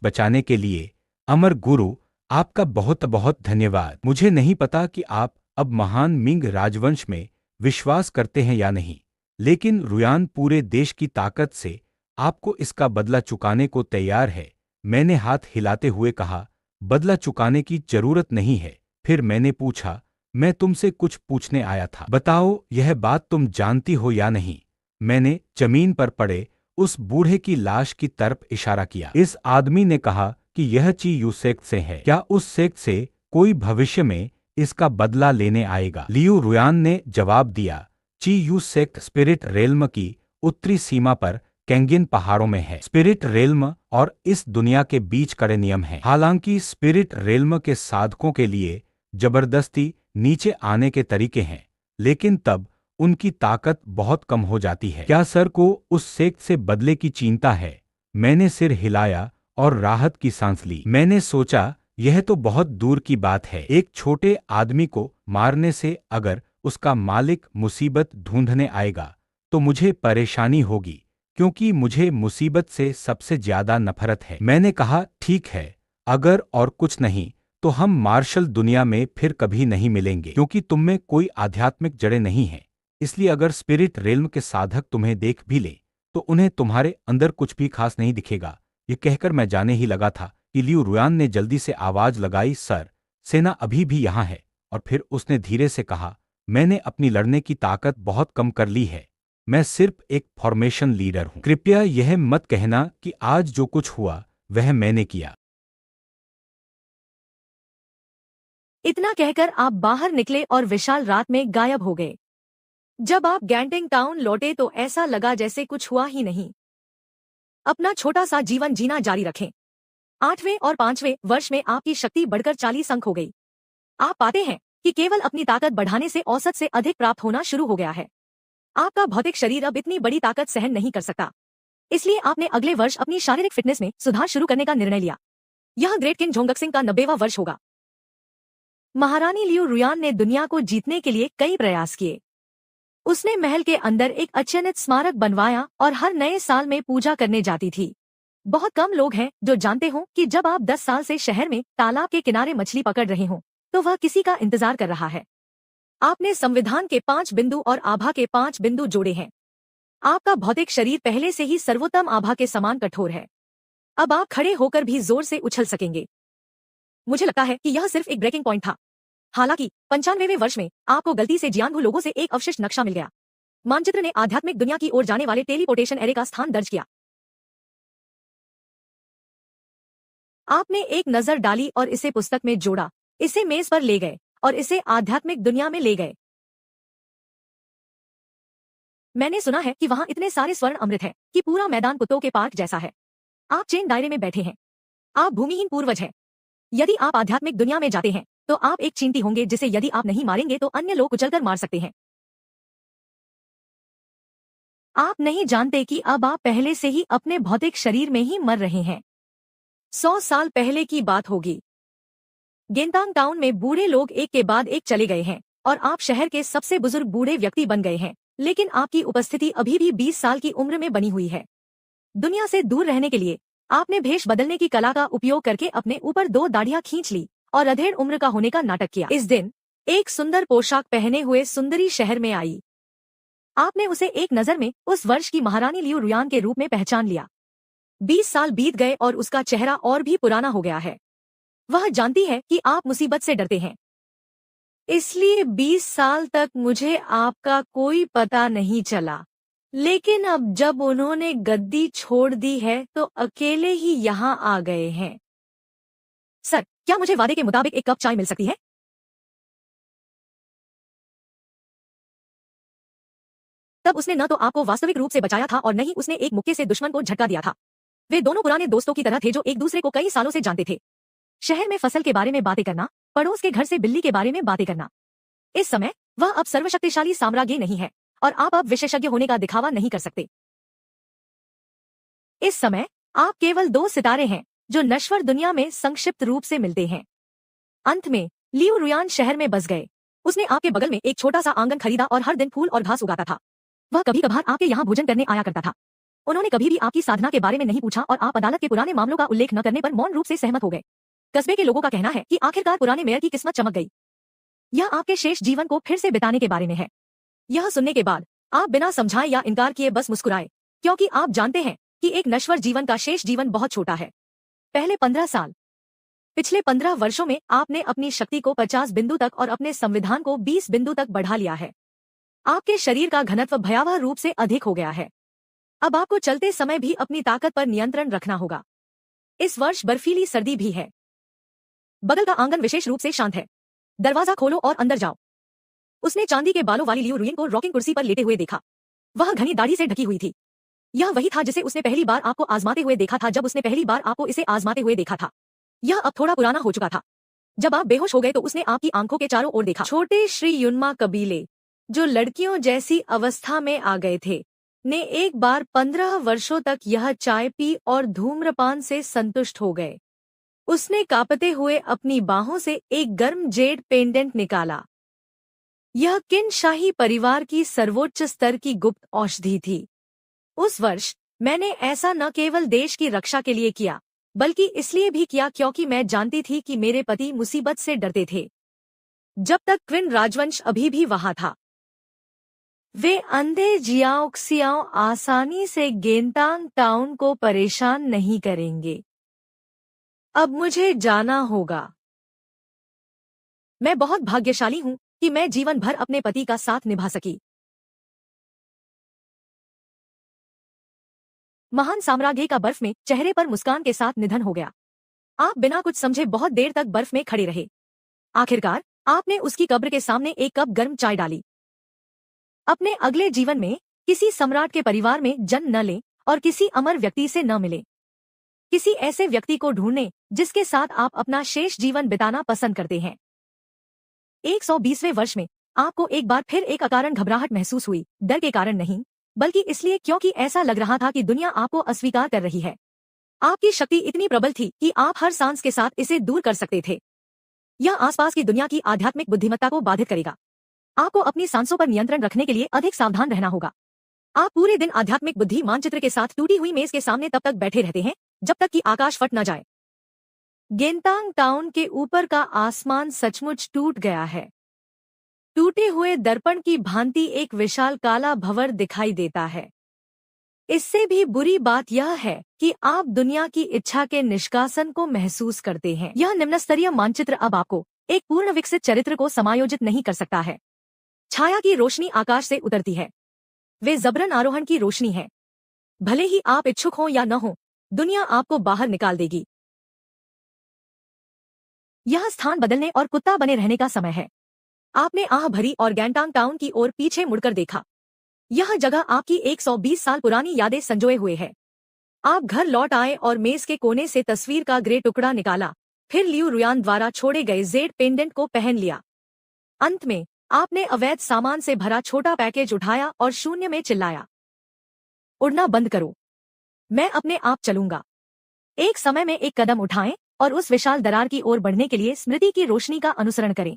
बचाने के लिए अमर गुरु, आपका बहुत बहुत धन्यवाद। मुझे नहीं पता कि आप अब महान मिंग राजवंश में विश्वास करते हैं या नहीं, लेकिन रुयान पूरे देश की ताकत से आपको इसका बदला चुकाने को तैयार है। मैंने हाथ हिलाते हुए कहा, बदला चुकाने की जरूरत नहीं है। फिर मैंने पूछा, मैं तुमसे कुछ पूछने आया था। बताओ, यह बात तुम जानती हो या नहीं? मैंने जमीन पर पड़े उस बूढ़े की लाश की तरफ इशारा किया। इस आदमी ने कहा कि यह ची यू सेक्ट से है। क्या उस सेक्ट से कोई भविष्य में इसका बदला लेने आएगा? लियू रुयान ने जवाब दिया, ची यू सेक्ट स्पिरिट रेल्म की उत्तरी सीमा पर कैंगिन पहाड़ों में है। स्पिरिट रेल्म और इस दुनिया के बीच कड़े नियम हैं। हालांकि स्पिरिट रेल्म के साधकों के लिए जबरदस्ती नीचे आने के तरीके हैं, लेकिन तब उनकी ताकत बहुत कम हो जाती है। क्या सर को उस सेक्ट से बदले की चिंता है? मैंने सिर हिलाया और राहत की सांस ली। मैंने सोचा, यह तो बहुत दूर की बात है। एक छोटे आदमी को मारने से अगर उसका मालिक मुसीबत ढूंढने आएगा तो मुझे परेशानी होगी, क्योंकि मुझे मुसीबत से सबसे ज्यादा नफरत है। मैंने कहा, ठीक है, अगर और कुछ नहीं तो हम मार्शल दुनिया में फिर कभी नहीं मिलेंगे, क्योंकि तुम में कोई आध्यात्मिक जड़ें नहीं हैं। इसलिए अगर स्पिरिट रेल्म के साधक तुम्हें देख भी ले तो उन्हें तुम्हारे अंदर कुछ भी खास नहीं दिखेगा। ये कहकर मैं जाने ही लगा था कि लियू रुयान ने जल्दी से आवाज लगाई, सर, सेना अभी भी यहाँ है। और फिर उसने धीरे से कहा, मैंने अपनी लड़ने की ताकत बहुत कम कर ली है। मैं सिर्फ एक फॉर्मेशन लीडर हूँ। कृपया यह मत कहना कि आज जो कुछ हुआ वह मैंने किया। इतना कहकर आप बाहर निकले और विशाल रात में गायब हो गए। जब आप गैंटिंग टाउन लौटे तो ऐसा लगा जैसे कुछ हुआ ही नहीं। अपना छोटा सा जीवन जीना जारी रखें। 8वें और 5वें वर्ष में आपकी शक्ति बढ़कर 40 अंक हो गई। आप पाते हैं कि केवल अपनी ताकत बढ़ाने से औसत से अधिक प्राप्त होना शुरू हो गया है। आपका भौतिक शरीर अब इतनी बड़ी ताकत सहन नहीं कर सकता। इसलिए आपने अगले वर्ष अपनी शारीरिक फिटनेस में सुधार शुरू करने का निर्णय लिया। यह ग्रेट किंग जोंगक्सिंग का 90वां वर्ष होगा। महारानी लियू रुयान ने दुनिया को जीतने के लिए कई प्रयास किए। उसने महल के अंदर एक अचयनित स्मारक बनवाया और हर नए साल में पूजा करने जाती थी। बहुत कम लोग हैं जो जानते हों कि जब आप 10 साल से शहर में तालाब के किनारे मछली पकड़ रहे हों तो वह किसी का इंतजार कर रहा है। आपने संविधान के 5 बिंदु और आभा के 5 बिंदु जोड़े हैं। आपका भौतिक शरीर पहले से ही सर्वोत्तम आभा के समान कठोर है। अब आप खड़े होकर भी जोर से उछल सकेंगे। मुझे लगता है कि यह सिर्फ एक ब्रेकिंग पॉइंट था। हालांकि 95वें वर्ष में आपको गलती से जियांगू लोगों से एक अवशिष्ट नक्शा मिल गया। मानचित्र ने आध्यात्मिक दुनिया की ओर जाने वाले टेलीपोर्टेशन एरे का स्थान दर्ज किया। आपने एक नजर डाली और इसे पुस्तक में जोड़ा, इसे मेज पर ले गए और इसे आध्यात्मिक दुनिया में ले गए। मैंने सुना है कि वहां इतने सारे स्वर्ण अमृत है कि पूरा मैदान कुत्तों के पार्क जैसा है। आप चेन दायरे में बैठे हैं। आप भूमिहीन पूर्वज हैं। यदि आप आध्यात्मिक दुनिया में जाते हैं तो आप एक चींटी होंगे जिसे यदि आप नहीं मारेंगे तो अन्य लोग कुचलकर मार सकते हैं। आप नहीं जानते कि अब आप पहले से ही अपने भौतिक शरीर में ही मर रहे हैं। 100 साल पहले की बात होगी। गेंतांग टाउन में बूढ़े लोग एक के बाद एक चले गए हैं और आप शहर के सबसे बुजुर्ग बूढ़े व्यक्ति बन गए हैं, लेकिन आपकी उपस्थिति अभी भी 20 साल की उम्र में बनी हुई है। दुनिया से दूर रहने के लिए आपने भेष बदलने की कला का उपयोग करके अपने ऊपर 2 दाढ़ियां खींच ली और अधेड़ उम्र का होने का नाटक किया। इस दिन एक सुंदर पोशाक पहने हुए सुंदरी शहर में आई। आपने उसे एक नजर में उस वर्ष की महारानी लियू रुयान के रूप में पहचान लिया। 20 साल बीत गए और उसका चेहरा और भी पुराना हो गया है। वह जानती है कि आप मुसीबत से डरते हैं, इसलिए 20 साल तक मुझे आपका कोई पता नहीं चला। लेकिन अब जब उन्होंने गद्दी छोड़ दी है तो अकेले ही यहाँ आ गए हैं। सर, क्या मुझे वादे के मुताबिक एक कप चाय मिल सकती है? तब उसने न तो आपको वास्तविक रूप से बचाया था और न ही उसने एक मुक्के से दुश्मन को झटका दिया था। वे दोनों पुराने दोस्तों की तरह थे जो एक दूसरे को कई सालों से जानते थे। शहर में फसल के बारे में बातें करना, पड़ोस के घर से बिल्ली के बारे में बातें करना। इस समय वह अब सर्वशक्तिशाली साम्राज्ञी नहीं है और आप अब विशेषज्ञ होने का दिखावा नहीं कर सकते। इस समय आप केवल 2 सितारे हैं जो नश्वर दुनिया में संक्षिप्त रूप से मिलते हैं। अंत में लियू रुयान शहर में बस गए। उसने आपके बगल में एक छोटा सा आंगन खरीदा और हर दिन फूल और घास उगाता था। वह कभी कभार आपके यहाँ भोजन करने आया करता था। उन्होंने कभी भी आपकी साधना के बारे में नहीं पूछा और आप अदालत के पुराने मामलों का उल्लेख न करने पर मौन रूप से सहमत हो गए। कस्बे के लोगों का कहना है कि आखिरकार पुराने मेयर की किस्मत चमक गई। यह आपके शेष जीवन को फिर से बिताने के बारे में है। यह सुनने के बाद आप बिना समझाए या इनकार किए बस मुस्कुराए, क्योंकि आप जानते हैं कि एक नश्वर जीवन का शेष जीवन बहुत छोटा है। पहले 15 साल, पिछले 15 वर्षों में आपने अपनी शक्ति को 50 बिंदु तक और अपने संविधान को 20 बिंदु तक बढ़ा लिया है। आपके शरीर का घनत्व भयावह रूप से अधिक हो गया है। अब आपको चलते समय भी अपनी ताकत पर नियंत्रण रखना होगा। इस वर्ष बर्फीली सर्दी भी है। बगल का आंगन विशेष रूप से शांत है। दरवाजा खोलो और अंदर जाओ। उसने चांदी के बालों वाली लियू रुयन को रॉकिंग कुर्सी पर लेटे हुए देखा। वह घनी दाढ़ी से ढकी हुई थी। यह वही था जिसे उसने पहली बार आपको आजमाते हुए देखा था जब उसने पहली बार आपको इसे आजमाते हुए देखा था। यह अब थोड़ा पुराना हो चुका था। जब आप बेहोश हो गए तो उसने आपकी आंखों के चारों ओर देखा। छोटे श्री युनमा कबीले, जो लड़कियों जैसी अवस्था में आ गए थे, ने एक बार 15 वर्षों तक यह चाय पी और धूम्रपान से संतुष्ट हो गए। उसने कांपते हुए अपनी बाहों से एक गर्म जेड पेंडेंट निकाला। यह किन शाही परिवार की सर्वोच्च स्तर की गुप्त औषधि थी। उस वर्ष मैंने ऐसा न केवल देश की रक्षा के लिए किया, बल्कि इसलिए भी किया क्योंकि मैं जानती थी कि मेरे पति मुसीबत से डरते थे। जब तक क्विन राजवंश अभी भी वहां था, वे अंधे जियाओक्सियाओ आसानी से गेंतांग टाउन को परेशान नहीं करेंगे। अब मुझे जाना होगा। मैं बहुत भाग्यशाली हूं कि मैं जीवन भर अपने पति का साथ निभा सकी। महान साम्राज्ञी का बर्फ में चेहरे पर मुस्कान के साथ निधन हो गया। आप बिना कुछ समझे बहुत देर तक बर्फ में खड़े रहे। आखिरकार आपने उसकी कब्र के सामने एक कप गर्म चाय डाली। अपने अगले जीवन में किसी सम्राट के परिवार में जन्म न लें और किसी अमर व्यक्ति से न मिले। किसी ऐसे व्यक्ति को ढूंढने जिसके साथ आप अपना शेष जीवन बिताना पसंद करते हैं। 120वें वर्ष में आपको एक बार फिर एक अकारण घबराहट महसूस हुई, डर के कारण नहीं, बल्कि इसलिए क्योंकि ऐसा लग रहा था कि दुनिया आपको अस्वीकार कर रही है। आपकी शक्ति इतनी प्रबल थी कि आप हर सांस के साथ इसे दूर कर सकते थे। यह आसपास की दुनिया की आध्यात्मिक बुद्धिमत्ता को बाधित करेगा। आपको अपनी सांसों पर नियंत्रण रखने के लिए अधिक सावधान रहना होगा। आप पूरे दिन आध्यात्मिक बुद्धि मानचित्र के साथ टूटी हुई मेज के सामने तब तक बैठे रहते हैं जब तक कि आकाश फट न जाए। गेंतांग टाउन के ऊपर का आसमान सचमुच टूट गया है। टूटे हुए दर्पण की भांति एक विशाल काला भंवर दिखाई देता है। इससे भी बुरी बात यह है कि आप दुनिया की इच्छा के निष्कासन को महसूस करते हैं। यह निम्नस्तरीय मानचित्र अब आपको एक पूर्ण विकसित चरित्र को समायोजित नहीं कर सकता है। छाया की रोशनी आकाश से उतरती है। वे जबरन आरोहण की रोशनी है। भले ही आप इच्छुक हो या न हो, दुनिया आपको बाहर निकाल देगी। यह स्थान बदलने और कुत्ता बने रहने का समय है। आपने आह भरी और गेंतांग टाउन की ओर पीछे मुड़कर देखा। यह जगह आपकी 120 साल पुरानी यादें संजोए हुए है। आप घर लौट आए और मेज के कोने से तस्वीर का ग्रे टुकड़ा निकाला, फिर लियू रुयान द्वारा छोड़े गए जेड पेंडेंट को पहन लिया। अंत में आपने अवैध सामान से भरा छोटा पैकेज उठाया और शून्य में चिल्लाया, उड़ना बंद करो, मैं अपने आप चलूंगा। एक समय में एक कदम उठाएं और उस विशाल दरार की ओर बढ़ने के लिए स्मृति की रोशनी का अनुसरण करें।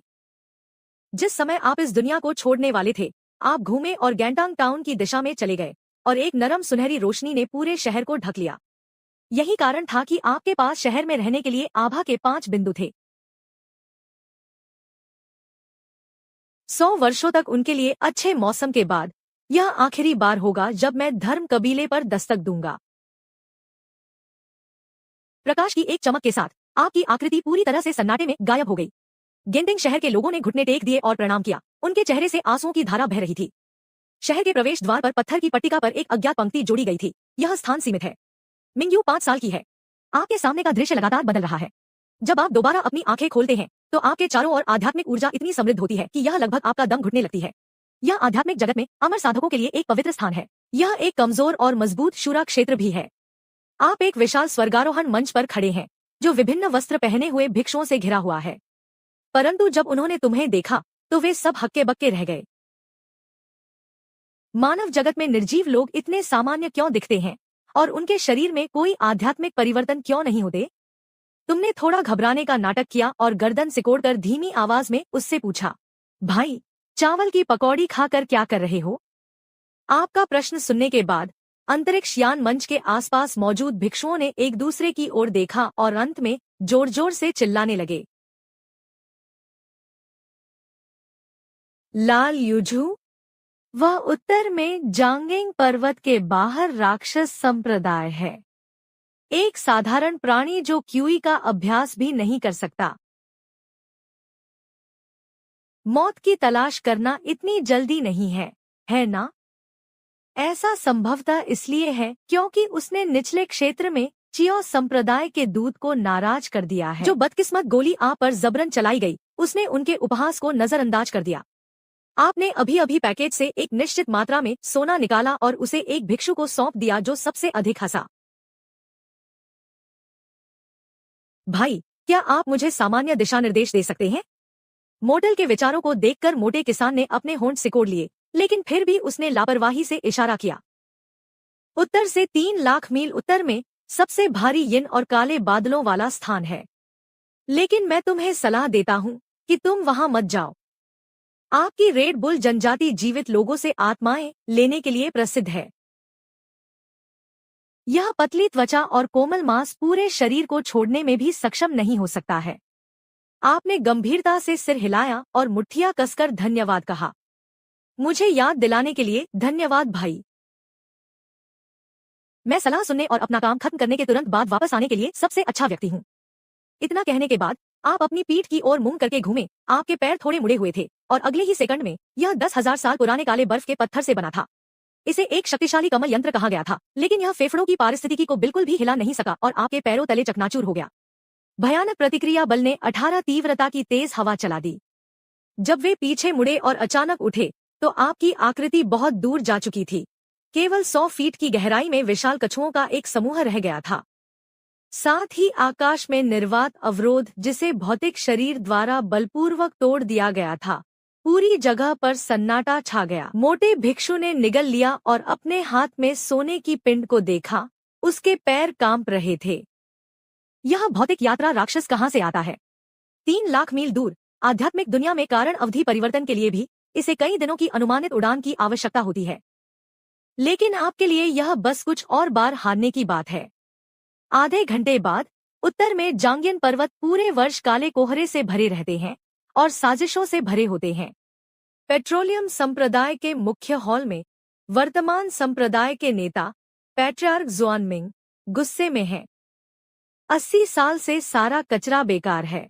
जिस समय आप इस दुनिया को छोड़ने वाले थे, आप घूमे और गेंतांग टाउन की दिशा में चले गए और एक नरम सुनहरी रोशनी ने पूरे शहर को ढक लिया। यही कारण था कि आपके पास शहर में रहने के लिए आभा के 5 बिंदु थे। 100 वर्षों तक उनके लिए अच्छे मौसम के बाद यह आखिरी बार होगा जब मैं धर्म कबीले पर दस्तक दूंगा। प्रकाश की एक चमक के साथ आपकी आकृति पूरी तरह से सन्नाटे में गायब हो गई। गेंटिंग शहर के लोगों ने घुटने टेक दिए और प्रणाम किया। उनके चेहरे से आंसुओं की धारा बह रही थी। शहर के प्रवेश द्वार पर पत्थर की पट्टिका पर एक अज्ञात पंक्ति जोड़ी गई थी, यह स्थान सीमित है। मिंग्यू 5 साल की है। आपके सामने का दृश्य लगातार बदल रहा है। जब आप दोबारा अपनी आंखें खोलते हैं तो आपके चारों ओर आध्यात्मिक ऊर्जा इतनी समृद्ध होती है कि यह लगभग आपका दम घुटने लगती है। यह आध्यात्मिक जगत में अमर साधकों के लिए एक पवित्र स्थान है। यह एक कमजोर और मजबूत शूरा क्षेत्र भी है। आप एक विशाल स्वर्गारोहण मंच पर खड़े हैं जो विभिन्न वस्त्र पहने हुए भिक्षुओं से घिरा हुआ है। परंतु जब उन्होंने तुम्हें देखा तो वे सब हक्के बक्के रह गए। मानव जगत में निर्जीव लोग इतने सामान्य क्यों दिखते हैं और उनके शरीर में कोई आध्यात्मिक परिवर्तन क्यों नहीं होते? तुमने थोड़ा घबराने का नाटक किया और गर्दन सिकोड़कर धीमी आवाज में उससे पूछा, भाई, चावल की पकौड़ी खाकर क्या कर रहे हो? आपका प्रश्न सुनने के बाद अंतरिक्ष यान मंच के आसपास मौजूद भिक्षुओं ने एक दूसरे की ओर देखा और अंत में जोर जोर से चिल्लाने लगे, लाल युझू? वह उत्तर में जांगिंग पर्वत के बाहर राक्षस संप्रदाय है, एक साधारण प्राणी जो क्यूई का अभ्यास भी नहीं कर सकता। मौत की तलाश करना इतनी जल्दी नहीं है ना? ऐसा संभवतः इसलिए है क्योंकि उसने निचले क्षेत्र में चियो संप्रदाय के दूत को नाराज कर दिया है। जो बदकिस्मत गोली आप पर जबरन चलाई गई, उसने उनके उपहास को नजरअंदाज कर दिया। आपने अभी अभी पैकेज से एक निश्चित मात्रा में सोना निकाला और उसे एक भिक्षु को सौंप दिया जो सबसे अधिक हंसा। भाई, क्या आप मुझे सामान्य दिशा निर्देश दे सकते हैं? मोटल के विचारों को देखकर मोटे किसान ने अपने होंठ सिकोड़ लिए, लेकिन फिर भी उसने लापरवाही से इशारा किया। उत्तर से 3 लाख मील उत्तर में सबसे भारी यिन और काले बादलों वाला स्थान है। लेकिन मैं तुम्हें सलाह देता हूं कि तुम वहां मत जाओ। आपकी रेड बुल जनजाति जीवित लोगों से आत्माएं लेने के लिए प्रसिद्ध है। यह पतली त्वचा और कोमल मांस पूरे शरीर को छोड़ने में भी सक्षम नहीं हो सकता है। आपने गंभीरता से सिर हिलाया और मुट्ठियां कसकर धन्यवाद कहा। मुझे याद दिलाने के लिए धन्यवाद भाई। मैं सलाह सुनने और अपना काम खत्म करने के तुरंत बाद वापस आने के लिए सबसे अच्छा व्यक्ति हूँ। इतना कहने के बाद आप अपनी पीठ की ओर मुंह करके घूमे। आपके पैर थोड़े मुड़े हुए थे और अगले ही सेकंड में यह 10,000 साल पुराने काले बर्फ के पत्थर से बना था। इसे एक शक्तिशाली कमल यंत्र कहा गया था, लेकिन यह फेफड़ों की पारिस्थितिकी को बिल्कुल भी हिला नहीं सका और आपके पैरों तले चकनाचूर हो गया। भयानक प्रतिक्रिया बल ने 18 तीव्रता की तेज हवा चला दी। जब वे पीछे मुड़े और अचानक उठे तो आपकी आकृति बहुत दूर जा चुकी थी। केवल 100 फीट की गहराई में विशाल कछुओं का एक समूह रह गया था। साथ ही आकाश में निर्वात अवरोध, जिसे भौतिक शरीर द्वारा बलपूर्वक तोड़ दिया गया था। पूरी जगह पर सन्नाटा छा गया। मोटे भिक्षु ने निगल लिया और अपने हाथ में सोने की पिंड को देखा। उसके पैर कांप रहे थे। यह भौतिक यात्रा राक्षस कहाँ से आता है? 3 लाख मील दूर। आध्यात्मिक दुनिया में कारण अवधि परिवर्तन के लिए भी इसे कई दिनों की अनुमानित उड़ान की आवश्यकता होती है, लेकिन आपके लिए यह बस कुछ और बार हारने की बात है। आधे घंटे बाद उत्तर में जांगियन पर्वत पूरे वर्ष काले कोहरे से भरे रहते हैं और साजिशों से भरे होते हैं। पेट्रोलियम संप्रदाय के मुख्य हॉल में वर्तमान संप्रदाय के नेता पैट्रियार्क जुआनमिंग गुस्से में हैं। 80 साल से सारा कचरा बेकार है।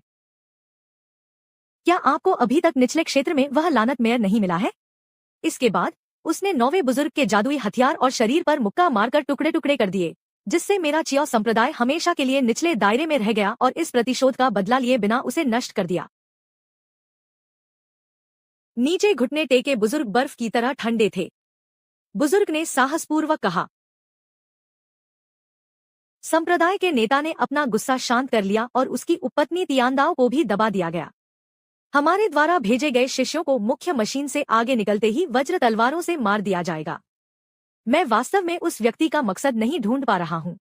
क्या आपको अभी तक निचले क्षेत्र में वह लानत मेयर नहीं मिला है? इसके बाद उसने 9वें बुजुर्ग के जादुई हथियार और शरीर पर मुक्का मारकर टुकड़े टुकड़े कर दिए, जिससे मेरा चियो संप्रदाय हमेशा के लिए निचले दायरे में रह गया और इस प्रतिशोध का बदला लिए बिना उसे नष्ट कर दिया। नीचे घुटने टेके बुजुर्ग बर्फ की तरह ठंडे थे। बुजुर्ग ने साहसपूर्वक कहा। संप्रदाय के नेता ने अपना गुस्सा शांत कर लिया और उसकी उपपत्नी तियांदाओ को भी दबा दिया गया। हमारे द्वारा भेजे गए शिष्यों को मुख्य मशीन से आगे निकलते ही वज्र तलवारों से मार दिया जाएगा। मैं वास्तव में उस व्यक्ति का मकसद नहीं ढूंढ पा रहा हूं।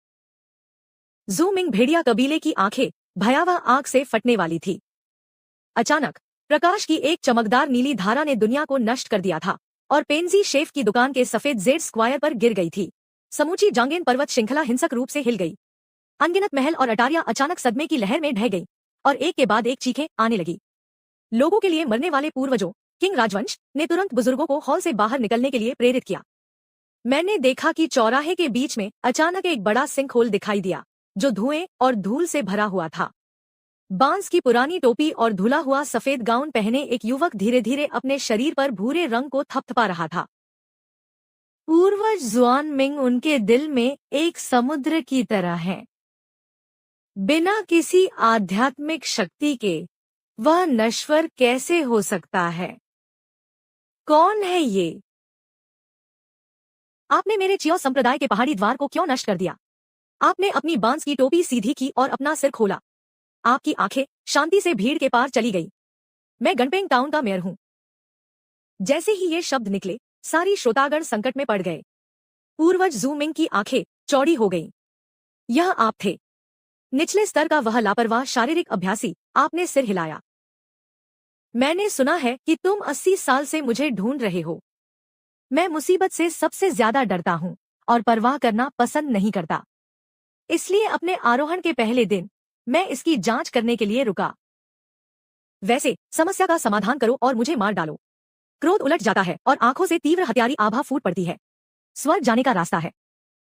जूमिंग भेड़िया कबीले की आंखें भयावह आग से फटने वाली थी। अचानक प्रकाश की एक चमकदार नीली धारा ने दुनिया को नष्ट कर दिया था और पेंजी शेफ की दुकान के सफेद जेड स्क्वायर पर गिर गई थी। समूची जांगेन पर्वत श्रृंखला हिंसक रूप से हिल गई। अनगिनत महल और अटारियां अचानक सदमे की लहर में ढह गई और एक के बाद एक चीखें आने लगी। लोगों के लिए मरने वाले पूर्वजों, किंग राजवंश ने तुरंत बुजुर्गों को हॉल से बाहर निकलने के लिए प्रेरित किया। मैंने देखा कि चौराहे के बीच में अचानक एक बड़ा सिंकहोल दिखाई दिया जो धुएं और धूल से भरा हुआ था। बांस की पुरानी टोपी और धुला हुआ सफेद गाउन पहने एक युवक धीरे धीरे अपने शरीर पर भूरे रंग को थपथपा रहा था। पूर्वज जुआन मिंग उनके दिल में एक समुद्र की तरह है। बिना किसी आध्यात्मिक शक्ति के वह नश्वर कैसे हो सकता है? कौन है ये? आपने मेरे चियो संप्रदाय के पहाड़ी द्वार को क्यों नष्ट कर दिया? आपने अपनी बांस की टोपी सीधी की और अपना सिर खोला। आपकी आंखें शांति से भीड़ के पार चली गई। मैं गनपेंग टाउन का मेयर हूं। जैसे ही ये शब्द निकले, सारी श्रोतागण संकट में पड़ गए। पूर्वज जू मिंग की आंखें चौड़ी हो गईं। यह आप थे, निचले स्तर का वह लापरवाह शारीरिक अभ्यासी। आपने सिर हिलाया। मैंने सुना है कि तुम 80 साल से मुझे ढूंढ रहे हो। मैं मुसीबत से सबसे ज्यादा डरता हूं और परवाह करना पसंद नहीं करता। इसलिए अपने आरोहण के पहले दिन मैं इसकी जांच करने के लिए रुका। वैसे समस्या का समाधान करो और मुझे मार डालो। क्रोध उलट जाता है और आंखों से तीव्र हत्यारी आभा फूट पड़ती है। स्वर्ग जाने का रास्ता है।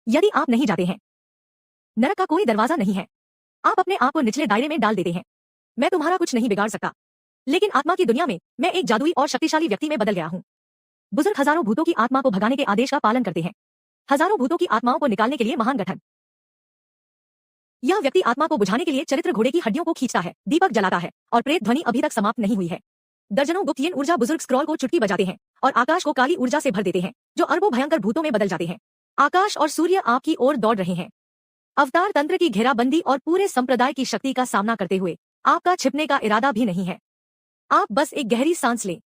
यदि आप नहीं जाते हैं, नरक का कोई दरवाजा नहीं है। आप अपने आप को निचले दायरे में डाल देते हैं। मैं तुम्हारा कुछ नहीं बिगाड़ सकता, लेकिन आत्मा की दुनिया में मैं एक जादुई और शक्तिशाली व्यक्ति में बदल गया हूं। बुजुर्ग हजारों भूतों की आत्मा को भगाने के आदेश का पालन करते हैं। हजारों भूतों की आत्माओं को निकालने के लिए महान गठन। यह व्यक्ति आत्मा को बुझाने के लिए चरित्र घोड़े की हड्डियों को खींचता है, दीपक जलाता है और प्रेत ध्वनि अभी तक समाप्त नहीं हुई है। दर्जनों गुप्तयन ऊर्जा बुजुर्ग स्क्रॉल को चुटकी बजाते हैं और आकाश को काली ऊर्जा से भर देते हैं, जो अरबों भयंकर भूतों में बदल जाते हैं। आकाश और सूर्य आपकी ओर दौड़ रहे हैं। अवतार तंत्र की घेराबंदी और पूरे संप्रदाय की शक्ति का सामना करते हुए आपका छिपने का इरादा भी नहीं है। आप बस एक गहरी सांस लें।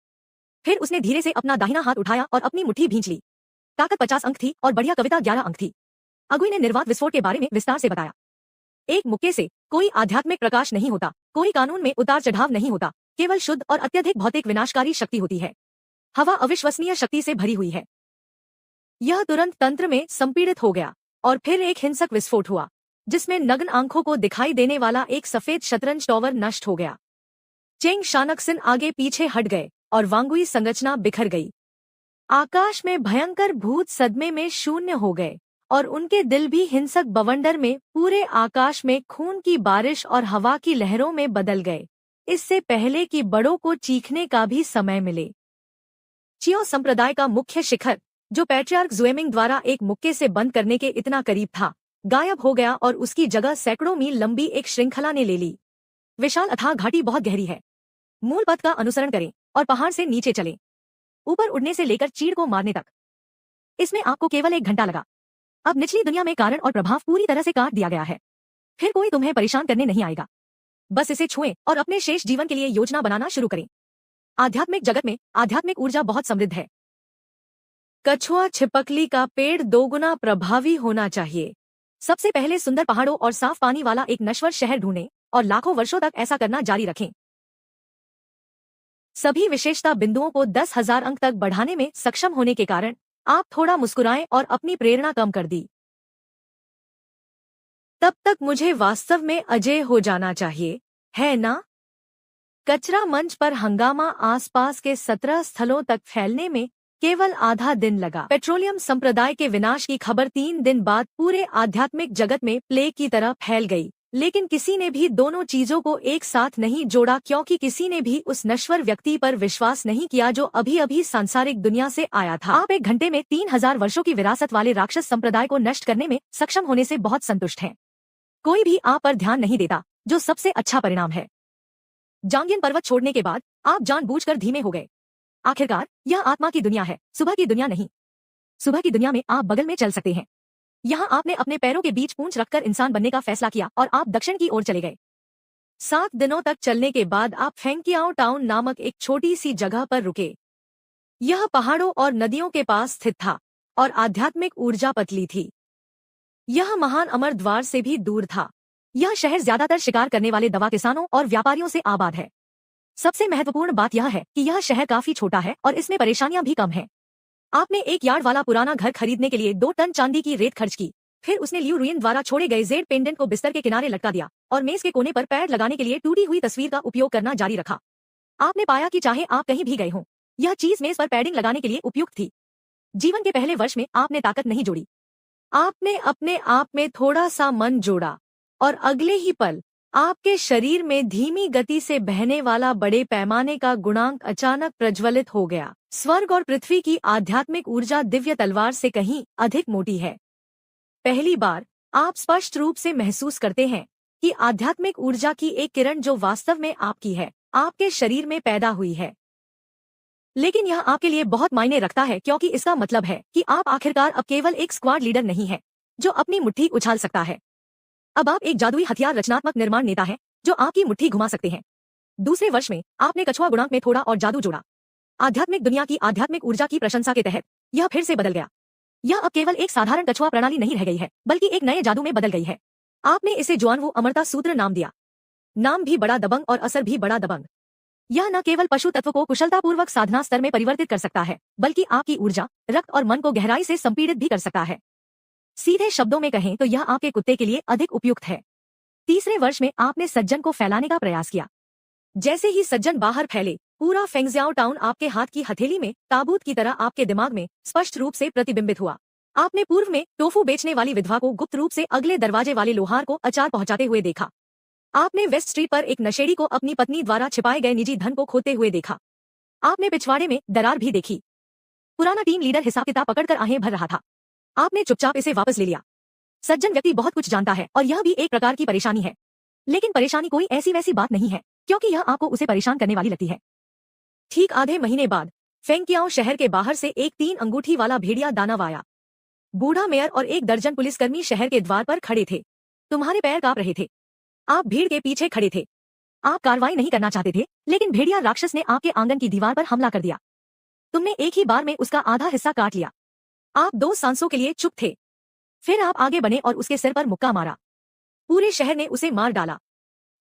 फिर उसने धीरे से अपना दाहिना हाथ उठाया और अपनी मुट्ठी भींच ली। ताकत 50 अंक थी और बढ़िया कविता 11 अंक थी। अगुई ने निर्वात विस्फोट के बारे में विस्तार से बताया। एक मुक्के से कोई आध्यात्मिक प्रकाश नहीं होता, कोई कानून में उतार चढ़ाव नहीं होता, केवल शुद्ध और अत्यधिक भौतिक विनाशकारी शक्ति होती है। हवा अविश्वसनीय शक्ति से भरी हुई है। यह तुरंत तंत्र में संपीड़ित हो गया और फिर एक हिंसक विस्फोट हुआ, जिसमें नग्न आंखों को दिखाई देने वाला एक सफेद शतरंज टॉवर नष्ट हो गया। चेंग शानक्सिन आगे पीछे हट गए और वांगुई संरचना बिखर गई। आकाश में भयंकर भूत सदमे में शून्य हो गए और उनके दिल भी हिंसक बवंडर में पूरे आकाश में खून की बारिश और हवा की लहरों में बदल गए, इससे पहले कि बड़ों को चीखने का भी समय मिले। चियो संप्रदाय का मुख्य शिखर, जो पैट्रियार्क जुएमिंग द्वारा एक मुक्के से बंद करने के इतना करीब था, गायब हो गया और उसकी जगह सैकड़ों मील लंबी एक श्रृंखला ने ले ली। विशाल अथाह घाटी बहुत गहरी है। मूल पथ का अनुसरण करें और पहाड़ से नीचे चलें, ऊपर उड़ने से लेकर चीड़ को मारने तक। इसमें आपको केवल 1 घंटा लगा। अब निचली दुनिया में कारण और प्रभाव पूरी तरह से काट दिया गया है। फिर कोई तुम्हें परेशान करने नहीं आएगा। बस इसे छुएं और अपने शेष जीवन के लिए योजना बनाना शुरू करें। आध्यात्मिक जगत में आध्यात्मिक ऊर्जा बहुत समृद्ध है। कछुआ छिपकली का पेड़ 2 गुना प्रभावी होना चाहिए। सबसे पहले सुंदर पहाड़ों और साफ पानी वाला एक नश्वर शहर ढूंढें और लाखों वर्षों तक ऐसा करना जारी रखें। सभी विशेषता बिंदुओं को 10,000 अंक तक बढ़ाने में सक्षम होने के कारण आप थोड़ा मुस्कुराएं और अपनी प्रेरणा कम कर दी। तब तक मुझे वास्तव में अजेय हो जाना चाहिए, है ना? कचरा मंच पर हंगामा आसपास के 17 स्थलों तक फैलने में केवल आधा दिन लगा। पेट्रोलियम संप्रदाय के विनाश की खबर 3 दिन बाद पूरे आध्यात्मिक जगत में प्लेग की तरह फैल गई, लेकिन किसी ने भी दोनों चीजों को एक साथ नहीं जोड़ा, क्योंकि किसी ने भी उस नश्वर व्यक्ति पर विश्वास नहीं किया जो अभी अभी सांसारिक दुनिया से आया था। आप 1 घंटे में 3000 वर्षों की विरासत वाले राक्षस संप्रदाय को नष्ट करने में सक्षम होने से बहुत संतुष्ट हैं। कोई भी आप पर ध्यान नहीं देता, जो सबसे अच्छा परिणाम है। जांगियन पर्वत छोड़ने के बाद आप जानबूझकर धीमे हो गए। आखिरकार यह आत्मा की दुनिया है, सुबह की दुनिया नहीं। सुबह की दुनिया में आप बगल में चल सकते हैं। यहाँ आपने अपने पैरों के बीच पूंछ रखकर इंसान बनने का फैसला किया और आप दक्षिण की ओर चले गए। 7 दिनों तक चलने के बाद आप फेंकियाओ टाउन नामक एक छोटी सी जगह पर रुके। यह पहाड़ों और नदियों के पास स्थित था और आध्यात्मिक ऊर्जा पतली थी। यह महान अमर द्वार से भी दूर था। यह शहर ज्यादातर शिकार करने वाले दवा किसानों और व्यापारियों से आबाद है। सबसे महत्वपूर्ण बात यह है कि यह शहर काफी छोटा है और इसमें परेशानियां भी कम हैं। आपने 1 यार्ड वाला पुराना घर खरीदने के लिए 2 टन चांदी की रेत खर्च की। फिर उसने लियू रुइन द्वारा छोड़े गए जेड पेंडेंट को बिस्तर के किनारे लटका दिया और मेज के कोने पर पैर लगाने के लिए टूटी हुई तस्वीर का उपयोग करना जारी रखा। आपने पाया कि चाहे आप कहीं भी गए हों, यह चीज मेज पर पैडिंग लगाने के लिए उपयुक्त थी। जीवन के पहले वर्ष में आपने ताकत नहीं जोड़ी। आपने अपने आप में थोड़ा सा मन जोड़ा और अगले ही पल आपके शरीर में धीमी गति से बहने वाला बड़े पैमाने का गुणांक अचानक प्रज्वलित हो गया। स्वर्ग और पृथ्वी की आध्यात्मिक ऊर्जा दिव्य तलवार से कहीं अधिक मोटी है। पहली बार आप स्पष्ट रूप से महसूस करते हैं कि आध्यात्मिक ऊर्जा की एक किरण जो वास्तव में आपकी है, आपके शरीर में पैदा हुई है। लेकिन यह आपके लिए बहुत मायने रखता है, क्योंकि इसका मतलब है कि आप आखिरकार अब केवल एक स्क्वाड लीडर नहीं है जो अपनी मुट्ठी उछाल सकता है। अब आप एक जादुई हथियार रचनात्मक निर्माण नेता है जो आपकी मुट्ठी घुमा सकते हैं। दूसरे वर्ष में आपने कछुआ गुणांक में थोड़ा और जादू जोड़ा। आध्यात्मिक दुनिया की आध्यात्मिक ऊर्जा की प्रशंसा के तहत यह फिर से बदल गया। यह अब केवल एक साधारण कछुआ प्रणाली नहीं रह गई है, बल्कि एक नए जादू में बदल गई है। आपने इसे जुआनवू अमरता सूत्र नाम दिया। नाम भी बड़ा दबंग और असर भी बड़ा दबंग। यह न केवल पशु तत्व को कुशलतापूर्वक साधना स्तर में परिवर्तित कर सकता है, बल्कि आपकी ऊर्जा, रक्त और मन को गहराई से संपीड़ित भी कर सकता है। सीधे शब्दों में कहें तो यह आपके कुत्ते के लिए अधिक उपयुक्त है। तीसरे वर्ष में आपने सज्जन को फैलाने का प्रयास किया। जैसे ही सज्जन बाहर फैले, पूरा फेंगजियाओ टाउन आपके हाथ की हथेली में ताबूत की तरह आपके दिमाग में स्पष्ट रूप से प्रतिबिंबित हुआ। आपने पूर्व में टोफू बेचने वाली विधवा को गुप्त रूप से अगले दरवाजे वाले लोहार को अचार पहुंचाते हुए देखा। आपने वेस्ट स्ट्रीट पर एक नशेड़ी को अपनी पत्नी द्वारा छिपाए गए निजी धन को खोते हुए देखा। आपने पिछवाड़े में दरार भी देखी। पुराना टीम लीडर हिसाब किताब पकड़कर आहें भर रहा था। आपने चुपचाप इसे वापस ले लिया। सज्जन व्यक्ति बहुत कुछ जानता है और यह भी एक प्रकार की परेशानी है, लेकिन परेशानी कोई ऐसी वैसी बात नहीं है, क्योंकि यह आपको उसे परेशान करने वाली लगती है। ठीक आधे महीने बाद फेंगकियाओ शहर के बाहर से एक 3 अंगूठी वाला भेड़िया दानव आया। बूढ़ा मेयर और 1 दर्जन पुलिसकर्मी शहर के द्वार पर खड़े थे। तुम्हारे पैर कांप रहे थे। आप भीड़ के पीछे खड़े थे। आप कार्रवाई नहीं करना चाहते थे, लेकिन भेड़िया राक्षस ने आपके आंगन की दीवार पर हमला कर दिया। तुमने एक ही बार में उसका आधा हिस्सा काट लिया। आप 2 सांसों के लिए चुप थे। फिर आप आगे बढ़े और उसके सिर पर मुक्का मारा। पूरे शहर ने उसे मार डाला।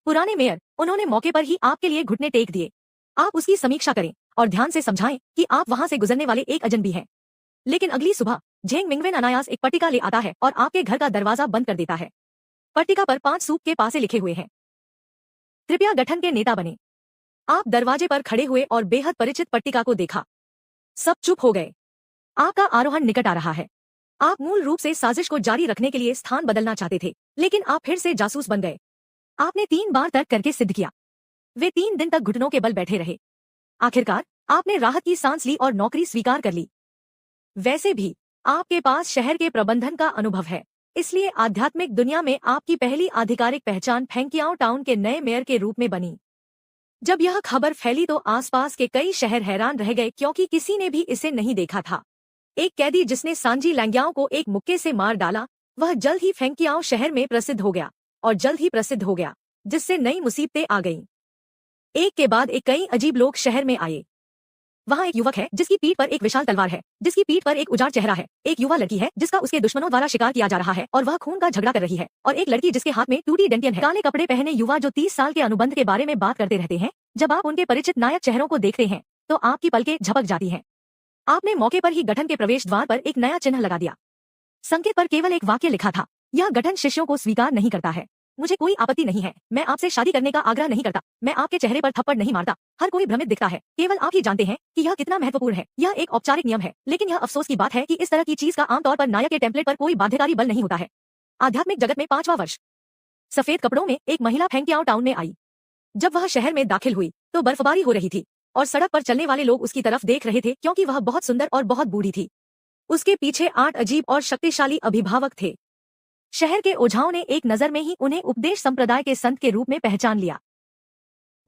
पुराने मेयर, उन्होंने मौके पर ही आपके लिए घुटने टेक दिए। आप उसकी समीक्षा करें और ध्यान से समझाएं कि आप वहां से गुजरने वाले एक अजनबी हैं। लेकिन अगली सुबह झेंग मिंगवेन अनायास एक पट्टिका ले आता है और आपके घर का दरवाजा बंद कर देता है। पट्टिका पर 5 सूप के पासे लिखे हुए हैं, कृपया गठन के नेता बने। आप दरवाजे पर खड़े हुए और बेहद परिचित पट्टिका को देखा। सब चुप हो गए। आपका आरोहण निकट आ रहा है। आप मूल रूप से साजिश को जारी रखने के लिए स्थान बदलना चाहते थे, लेकिन आप फिर से जासूस बन गए। आपने 3 बार तर्क करके सिद्ध किया। वे 3 दिन तक घुटनों के बल बैठे रहे। आखिरकार आपने राहत की सांस ली और नौकरी स्वीकार कर ली। वैसे भी आपके पास शहर के प्रबंधन का अनुभव है, इसलिए आध्यात्मिक दुनिया में आपकी पहली आधिकारिक पहचान फेंगकियाओ टाउन के नए मेयर के रूप में बनी। जब यह खबर फैली तो आसपास के कई शहर हैरान रह गए, क्योंकि किसी ने भी इसे नहीं देखा था। एक कैदी जिसने सांजी लैंग्याओ को एक मुक्के से मार डाला, वह जल्द ही फेंगकियाओ शहर में प्रसिद्ध हो गया, और जल्द ही प्रसिद्ध हो गया, जिससे नई मुसीबतें आ गईं। एक के बाद एक कई अजीब लोग शहर में आए। वहाँ एक युवक है जिसकी पीठ पर एक विशाल तलवार है, जिसकी पीठ पर एक उजाड़ चेहरा है। एक युवा लड़की है जिसका उसके दुश्मनों द्वारा शिकार किया जा रहा है और वह खून का झगड़ा कर रही है। और एक लड़की जिसके हाथ में टूटी डेंटियन है। काले कपड़े पहने युवा जो 30 साल के अनुबंध के बारे में बात करते रहते हैं। जब आप उनके परिचित नायक चेहरों को देखते हैं तो आपकी पलकें झपक जाती हैं। आपने मौके पर ही गठन के प्रवेश द्वार पर एक नया चिन्ह लगा दिया। संकेत पर केवल एक वाक्य लिखा था, यह गठन शिष्यों को स्वीकार नहीं करता है। मुझे कोई आपत्ति नहीं है, मैं आपसे शादी करने का आग्रह नहीं करता, मैं आपके चेहरे पर थप्पड़ नहीं मारता। हर कोई भ्रमित दिखता है, केवल आप ही जानते हैं कि यह कितना महत्वपूर्ण है। यह एक औपचारिक नियम है, लेकिन यह अफसोस की बात है कि इस तरह की चीज का आमतौर पर नायक के टेम्पलेट पर कोई बाध्यकारी बल नहीं होता है। आध्यात्मिक जगत में 5वां वर्ष। सफेद कपड़ों में एक महिला फेंगकियाओ टाउन में आई। जब वह शहर में दाखिल हुई तो बर्फबारी हो रही थी और सड़क पर चलने वाले लोग उसकी तरफ देख रहे थे, क्योंकि वह बहुत सुंदर और बहुत बूढ़ी थी। उसके पीछे 8 अजीब और शक्तिशाली अभिभावक थे। शहर के ओझाओं ने एक नजर में ही उन्हें उपदेश संप्रदाय के संत के रूप में पहचान लिया।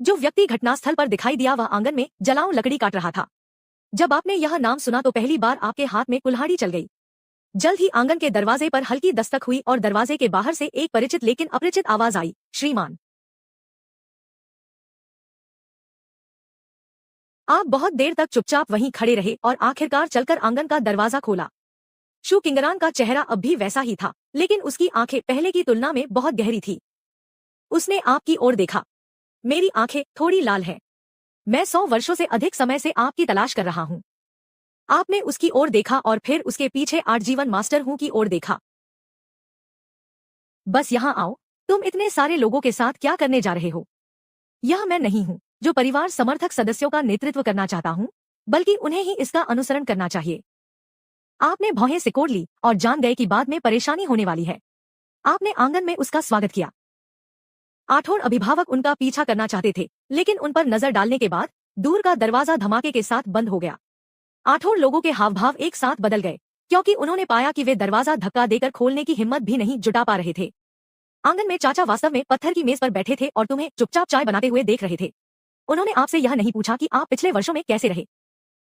जो व्यक्ति घटनास्थल पर दिखाई दिया वह आंगन में जलाऊं लकड़ी काट रहा था। जब आपने यह नाम सुना तो पहली बार आपके हाथ में कुल्हाड़ी चल गई। जल्द ही आंगन के दरवाजे पर हल्की दस्तक हुई और दरवाजे के बाहर से एक परिचित लेकिन अपरिचित आवाज आई, श्रीमान। आप बहुत देर तक चुपचाप वहीं खड़े रहे और आखिरकार चलकर आंगन का दरवाजा खोला। शू किंगरान का चेहरा अब भी वैसा ही था, लेकिन उसकी आंखें पहले की तुलना में बहुत गहरी थी। उसने आपकी ओर देखा। मेरी आंखें थोड़ी लाल हैं। मैं 100 वर्षों से अधिक समय से आपकी तलाश कर रहा हूं। आपने उसकी ओर देखा और फिर उसके पीछे आजीवन मास्टर हूं की ओर देखा। बस यहां आओ, तुम इतने सारे लोगों के साथ क्या करने जा रहे हो? यह मैं नहीं हूं जो परिवार समर्थक सदस्यों का नेतृत्व करना चाहता हूं। बल्कि उन्हें ही इसका अनुसरण करना चाहिए। आपने भौहें सिकोड़ ली और जान गए कि बाद में परेशानी होने वाली है। आपने आंगन में उसका स्वागत किया। आठों अभिभावक उनका पीछा करना चाहते थे, लेकिन उन पर नजर डालने के बाद दूर का दरवाजा धमाके के साथ बंद हो गया। आठों लोगों के हाव भाव एक साथ बदल गए, क्योंकि उन्होंने पाया कि वे दरवाजा धक्का देकर खोलने की हिम्मत भी नहीं जुटा पा रहे थे। आंगन में चाचा वास्तव में पत्थर की मेज पर बैठे थे और तुम्हें चुपचाप चाय बनाते हुए देख रहे थे। उन्होंने आपसे यह नहीं पूछा कि आप पिछले वर्षों में कैसे रहे।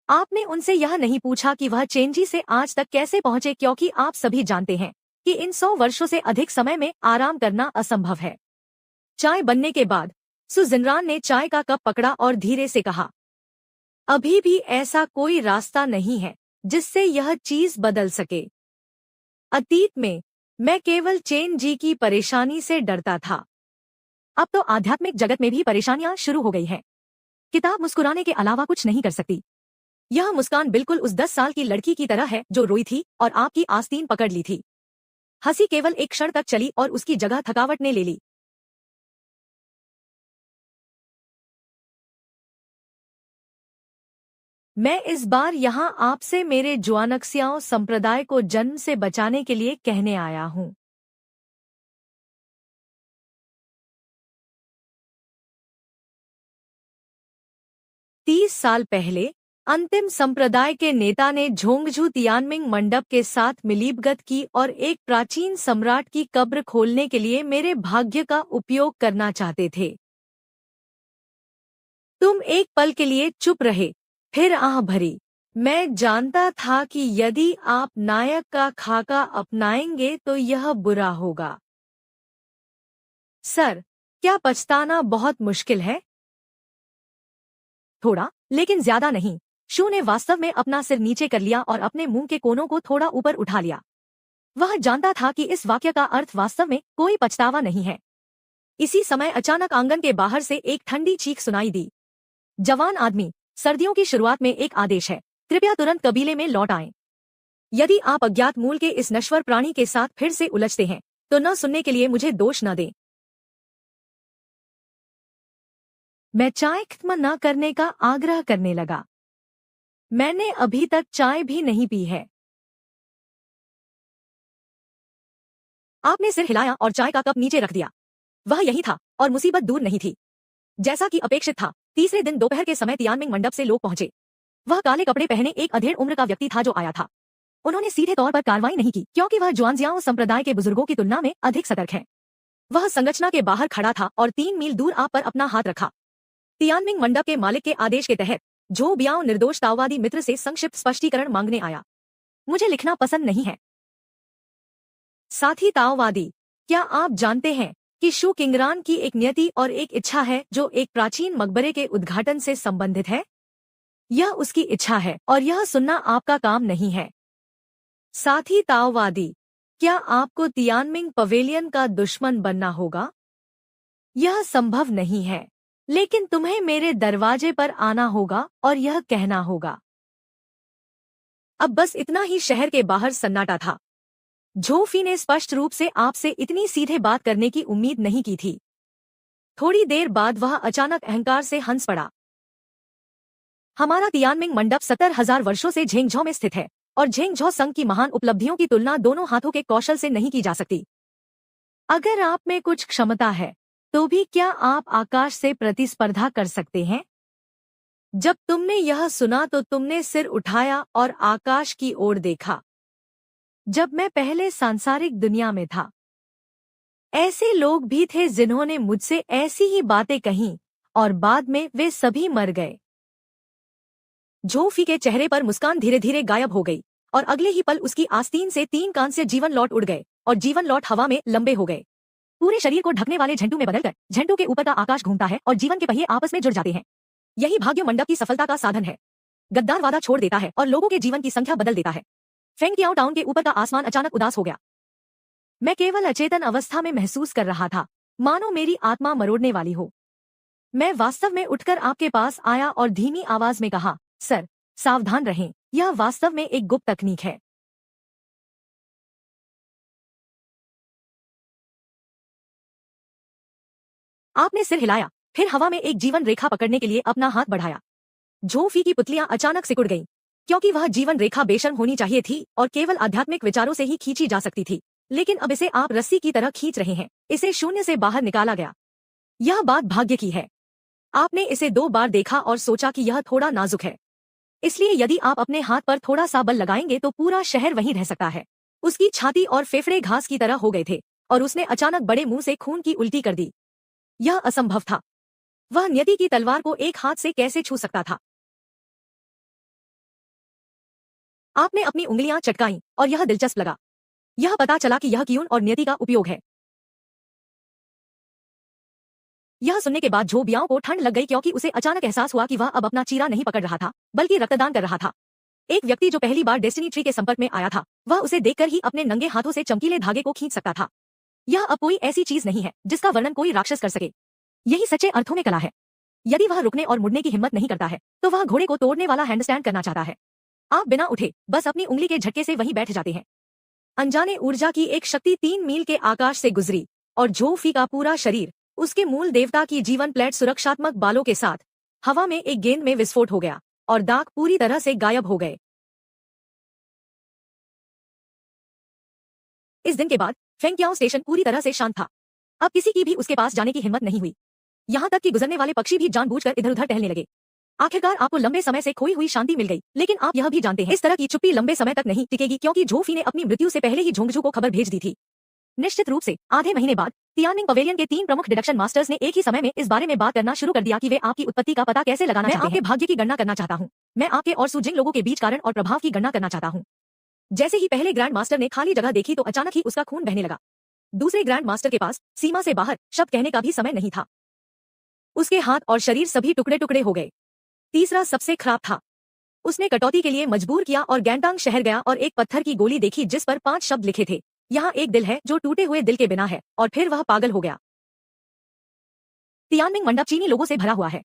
आपने उनसे यह नहीं पूछा कि वह चेंजी से आज तक कैसे पहुंचे, क्योंकि आप सभी जानते हैं कि इन 100 वर्षों से अधिक समय में आराम करना असंभव है। चाय बनने के बाद सुजिनरान ने चाय का कप पकड़ा और धीरे से कहा, अभी भी ऐसा कोई रास्ता नहीं है जिससे यह चीज बदल सके। अतीत में मैं केवल चेन जी की परेशानी से डरता था। अब तो आध्यात्मिक जगत में भी परेशानियां शुरू हो गई हैं। किताब मुस्कुराने के अलावा कुछ नहीं कर सकती। यह मुस्कान बिल्कुल उस 10 साल की लड़की की तरह है जो रोई थी और आपकी आस्तीन पकड़ ली थी। हंसी केवल एक क्षण तक चली और उसकी जगह थकावट ने ले ली। मैं इस बार यहाँ आपसे मेरे जुआनक्सियाओं संप्रदाय को जन्म से बचाने के लिए कहने आया हूँ। तीस साल पहले अंतिम संप्रदाय के नेता ने झोंगझू तियानमिंग मंडप के साथ मिलीभगत की और एक प्राचीन सम्राट की कब्र खोलने के लिए मेरे भाग्य का उपयोग करना चाहते थे। तुम एक पल के लिए चुप रहे, फिर आह भरी। मैं जानता था कि यदि आप नायक का खाका अपनाएंगे तो यह बुरा होगा। सर, क्या पछताना बहुत मुश्किल है? थोड़ा, लेकिन ज्यादा नहीं। शू ने वास्तव में अपना सिर नीचे कर लिया और अपने मुंह के कोनों को थोड़ा ऊपर उठा लिया। वह जानता था कि इस वाक्य का अर्थ वास्तव में कोई पछतावा नहीं है। इसी समय अचानक आंगन के बाहर से एक ठंडी चीख सुनाई दी। जवान आदमी, सर्दियों की शुरुआत में एक आदेश है, कृपया तुरंत कबीले में लौट आएं। यदि आप अज्ञात मूल के इस नश्वर प्राणी के साथ फिर से उलझते हैं तो न सुनने के लिए मुझे दोष न दें। मैं चाय खत्म न करने का आग्रह करने लगा। मैंने अभी तक चाय भी नहीं पी है। आपने सिर हिलाया और चाय का कप नीचे रख दिया। वह यही था और मुसीबत दूर नहीं थी। जैसा कि अपेक्षित था, तीसरे दिन दोपहर के समय तियानमिंग मंडप से लोग पहुंचे। वह काले कपड़े पहने एक अधेड़ उम्र का व्यक्ति था जो आया था। उन्होंने सीधे तौर पर कार्रवाई नहीं की, क्योंकि वह जुआनजियाओ संप्रदाय के बुजुर्गों की तुलना में अधिक सतर्क है। वह संरचना के बाहर खड़ा था और 3 मील दूर आप पर अपना हाथ रखा। तियानमिंग मंडप के मालिक के आदेश के तहत जो बियाओ निर्दोष ताओवादी मित्र से संक्षिप्त स्पष्टीकरण मांगने आया। मुझे लिखना पसंद नहीं है। साथी ताओवादी, क्या आप जानते हैं कि शू किंगरान की एक नियति और एक इच्छा है जो एक प्राचीन मकबरे के उद्घाटन से संबंधित है? यह उसकी इच्छा है और यह सुनना आपका काम नहीं है। साथी ताओवादी, क्या आपको तियानमिंग पवेलियन का दुश्मन बनना होगा? यह संभव नहीं है, लेकिन तुम्हें मेरे दरवाजे पर आना होगा और यह कहना होगा। अब बस इतना ही। शहर के बाहर सन्नाटा था। झोफी ने स्पष्ट रूप से आपसे इतनी सीधे बात करने की उम्मीद नहीं की थी। थोड़ी देर बाद वह अचानक अहंकार से हंस पड़ा। हमारा तियानमिंग मंडप 70,000 वर्षों से झेंगझौ में स्थित है और झेंगझौ संघ की महान उपलब्धियों की तुलना दोनों हाथों के कौशल से नहीं की जा सकती। अगर आप में कुछ क्षमता है तो भी क्या आप आकाश से प्रतिस्पर्धा कर सकते हैं? जब तुमने यह सुना तो तुमने सिर उठाया और आकाश की ओर देखा। जब मैं पहले सांसारिक दुनिया में था, ऐसे लोग भी थे जिन्होंने मुझसे ऐसी ही बातें कहीं और बाद में वे सभी मर गए। झोफी के चेहरे पर मुस्कान धीरे धीरे गायब हो गई और अगले ही पल उसकी आस्तीन से 3 कान से जीवन लौट उड़ गए और जीवन लौट हवा में लंबे हो गए। पूरे शरीर को ढकने वाले झंडू में बदलकर झंडू के ऊपर का आकाश घूमता है और जीवन के पहिए आपस में जुड़ जाते हैं। यही भाग्य मंडप की सफलता का साधन है। गद्दार वादा छोड़ देता है और लोगों के जीवन की संख्या बदल देता है। फेंगकियाओ टाउन के ऊपर का आसमान अचानक उदास हो गया। मैं केवल अचेतन अवस्था में महसूस कर रहा था, मानो मेरी आत्मा मरोड़ने वाली हो। मैं वास्तव में उठकर आपके पास आया और धीमी आवाज में कहा, सर, सावधान रहें, यह वास्तव में एक गुप्त तकनीक है। आपने सिर हिलाया, फिर हवा में एक जीवन रेखा पकड़ने के लिए अपना हाथ बढ़ाया। झोफी की पुतलियां अचानक सिकुड़ गईं, क्योंकि वह जीवन रेखा बेशर्म होनी चाहिए थी और केवल आध्यात्मिक विचारों से ही खींची जा सकती थी। लेकिन अब इसे आप रस्सी की तरह खींच रहे हैं। इसे शून्य से बाहर निकाला गया। यह बात भाग्य की है। आपने इसे 2 बार देखा और सोचा कि यह थोड़ा नाजुक है, इसलिए यदि आप अपने हाथ पर थोड़ा सा बल लगाएंगे तो पूरा शहर वहीं रह सकता है। उसकी छाती और फेफड़े घास की तरह हो गए थे और उसने अचानक बड़े मुंह से खून की उल्टी कर दी। यह असंभव था। वह नियति की तलवार को एक हाथ से कैसे छू सकता था? आपने अपनी उंगलियां चटकाईं और यह दिलचस्प लगा। यह पता चला कि यह क्यून और नियति का उपयोग है। यह सुनने के बाद झो बियाओं को ठंड लग गई, क्योंकि उसे अचानक एहसास हुआ कि वह अब अपना चीरा नहीं पकड़ रहा था, बल्कि रक्तदान कर रहा था। एक व्यक्ति जो पहली बार डेस्टिनी ट्री के संपर्क में आया था, वह उसे देखकर ही अपने नंगे हाथों से चमकीले धागे को खींच सकता था। यह अब कोई ऐसी चीज नहीं है जिसका वर्णन कोई राक्षस कर सके। यही सच्चे अर्थों में कला है। यदि वह रुकने और मुड़ने की हिम्मत नहीं करता है, तो वह घोड़े को तोड़ने वाला हैंडस्टैंड करना चाहता है। आप बिना उठे बस अपनी उंगली के झटके से वहीं बैठ जाते हैं। अनजाने ऊर्जा की एक शक्ति 3 मील के आकाश से गुजरी और झोफी का पूरा शरीर उसके मूल देवता की जीवन प्लेट सुरक्षात्मक बालों के साथ हवा में एक गेंद में विस्फोट हो गया और दाग पूरी तरह से गायब हो गए। इस दिन के बाद फेंगक्याओ स्टेशन पूरी तरह से शांत था। अब किसी की भी उसके पास जाने की हिम्मत नहीं हुई। यहाँ तक कि गुजरने वाले पक्षी भी जानबूझकर इधर-उधर टहलने लगे। आखिरकार आपको लंबे समय से खोई हुई शांति मिल गई, लेकिन आप यह भी जानते हैं इस तरह की चुप्पी लंबे समय तक नहीं टिकेगी, क्योंकि झोफी ने अपनी मृत्यु से पहले ही झोंगझू को खबर भेज दी थी। निश्चित रूप से आधे महीने बाद तियानमिंग पवेलियन के 3 प्रमुख डिडक्शन मास्टर्स ने एक ही समय में इस बारे में बात करना शुरू कर दिया कि वे आपकी उत्पत्ति का पता कैसे लगाना चाहते हैं। मैं आपके भाग्य की गणना करना चाहता हूँ। मैं आपके और सुजिंग लोगों के बीच कारण और प्रभाव की गणना करना चाहता हूँ। जैसे ही पहले ग्रैंड मास्टर ने खाली जगह देखी तो अचानक ही उसका खून बहने लगा। दूसरे ग्रैंड मास्टर के पास सीमा से बाहर शब्द कहने का भी समय नहीं था। उसके हाथ और शरीर सभी टुकड़े टुकड़े हो गए। तीसरा सबसे खराब था। उसने कटौती के लिए मजबूर किया और गैंटांग शहर गया और एक पत्थर की गोली देखी जिस पर 5 शब्द लिखे थे। यहाँ एक दिल है जो टूटे हुए दिल के बिना है, और फिर वह पागल हो गया। तियानमिंग मंडप चीनी लोगों से भरा हुआ है।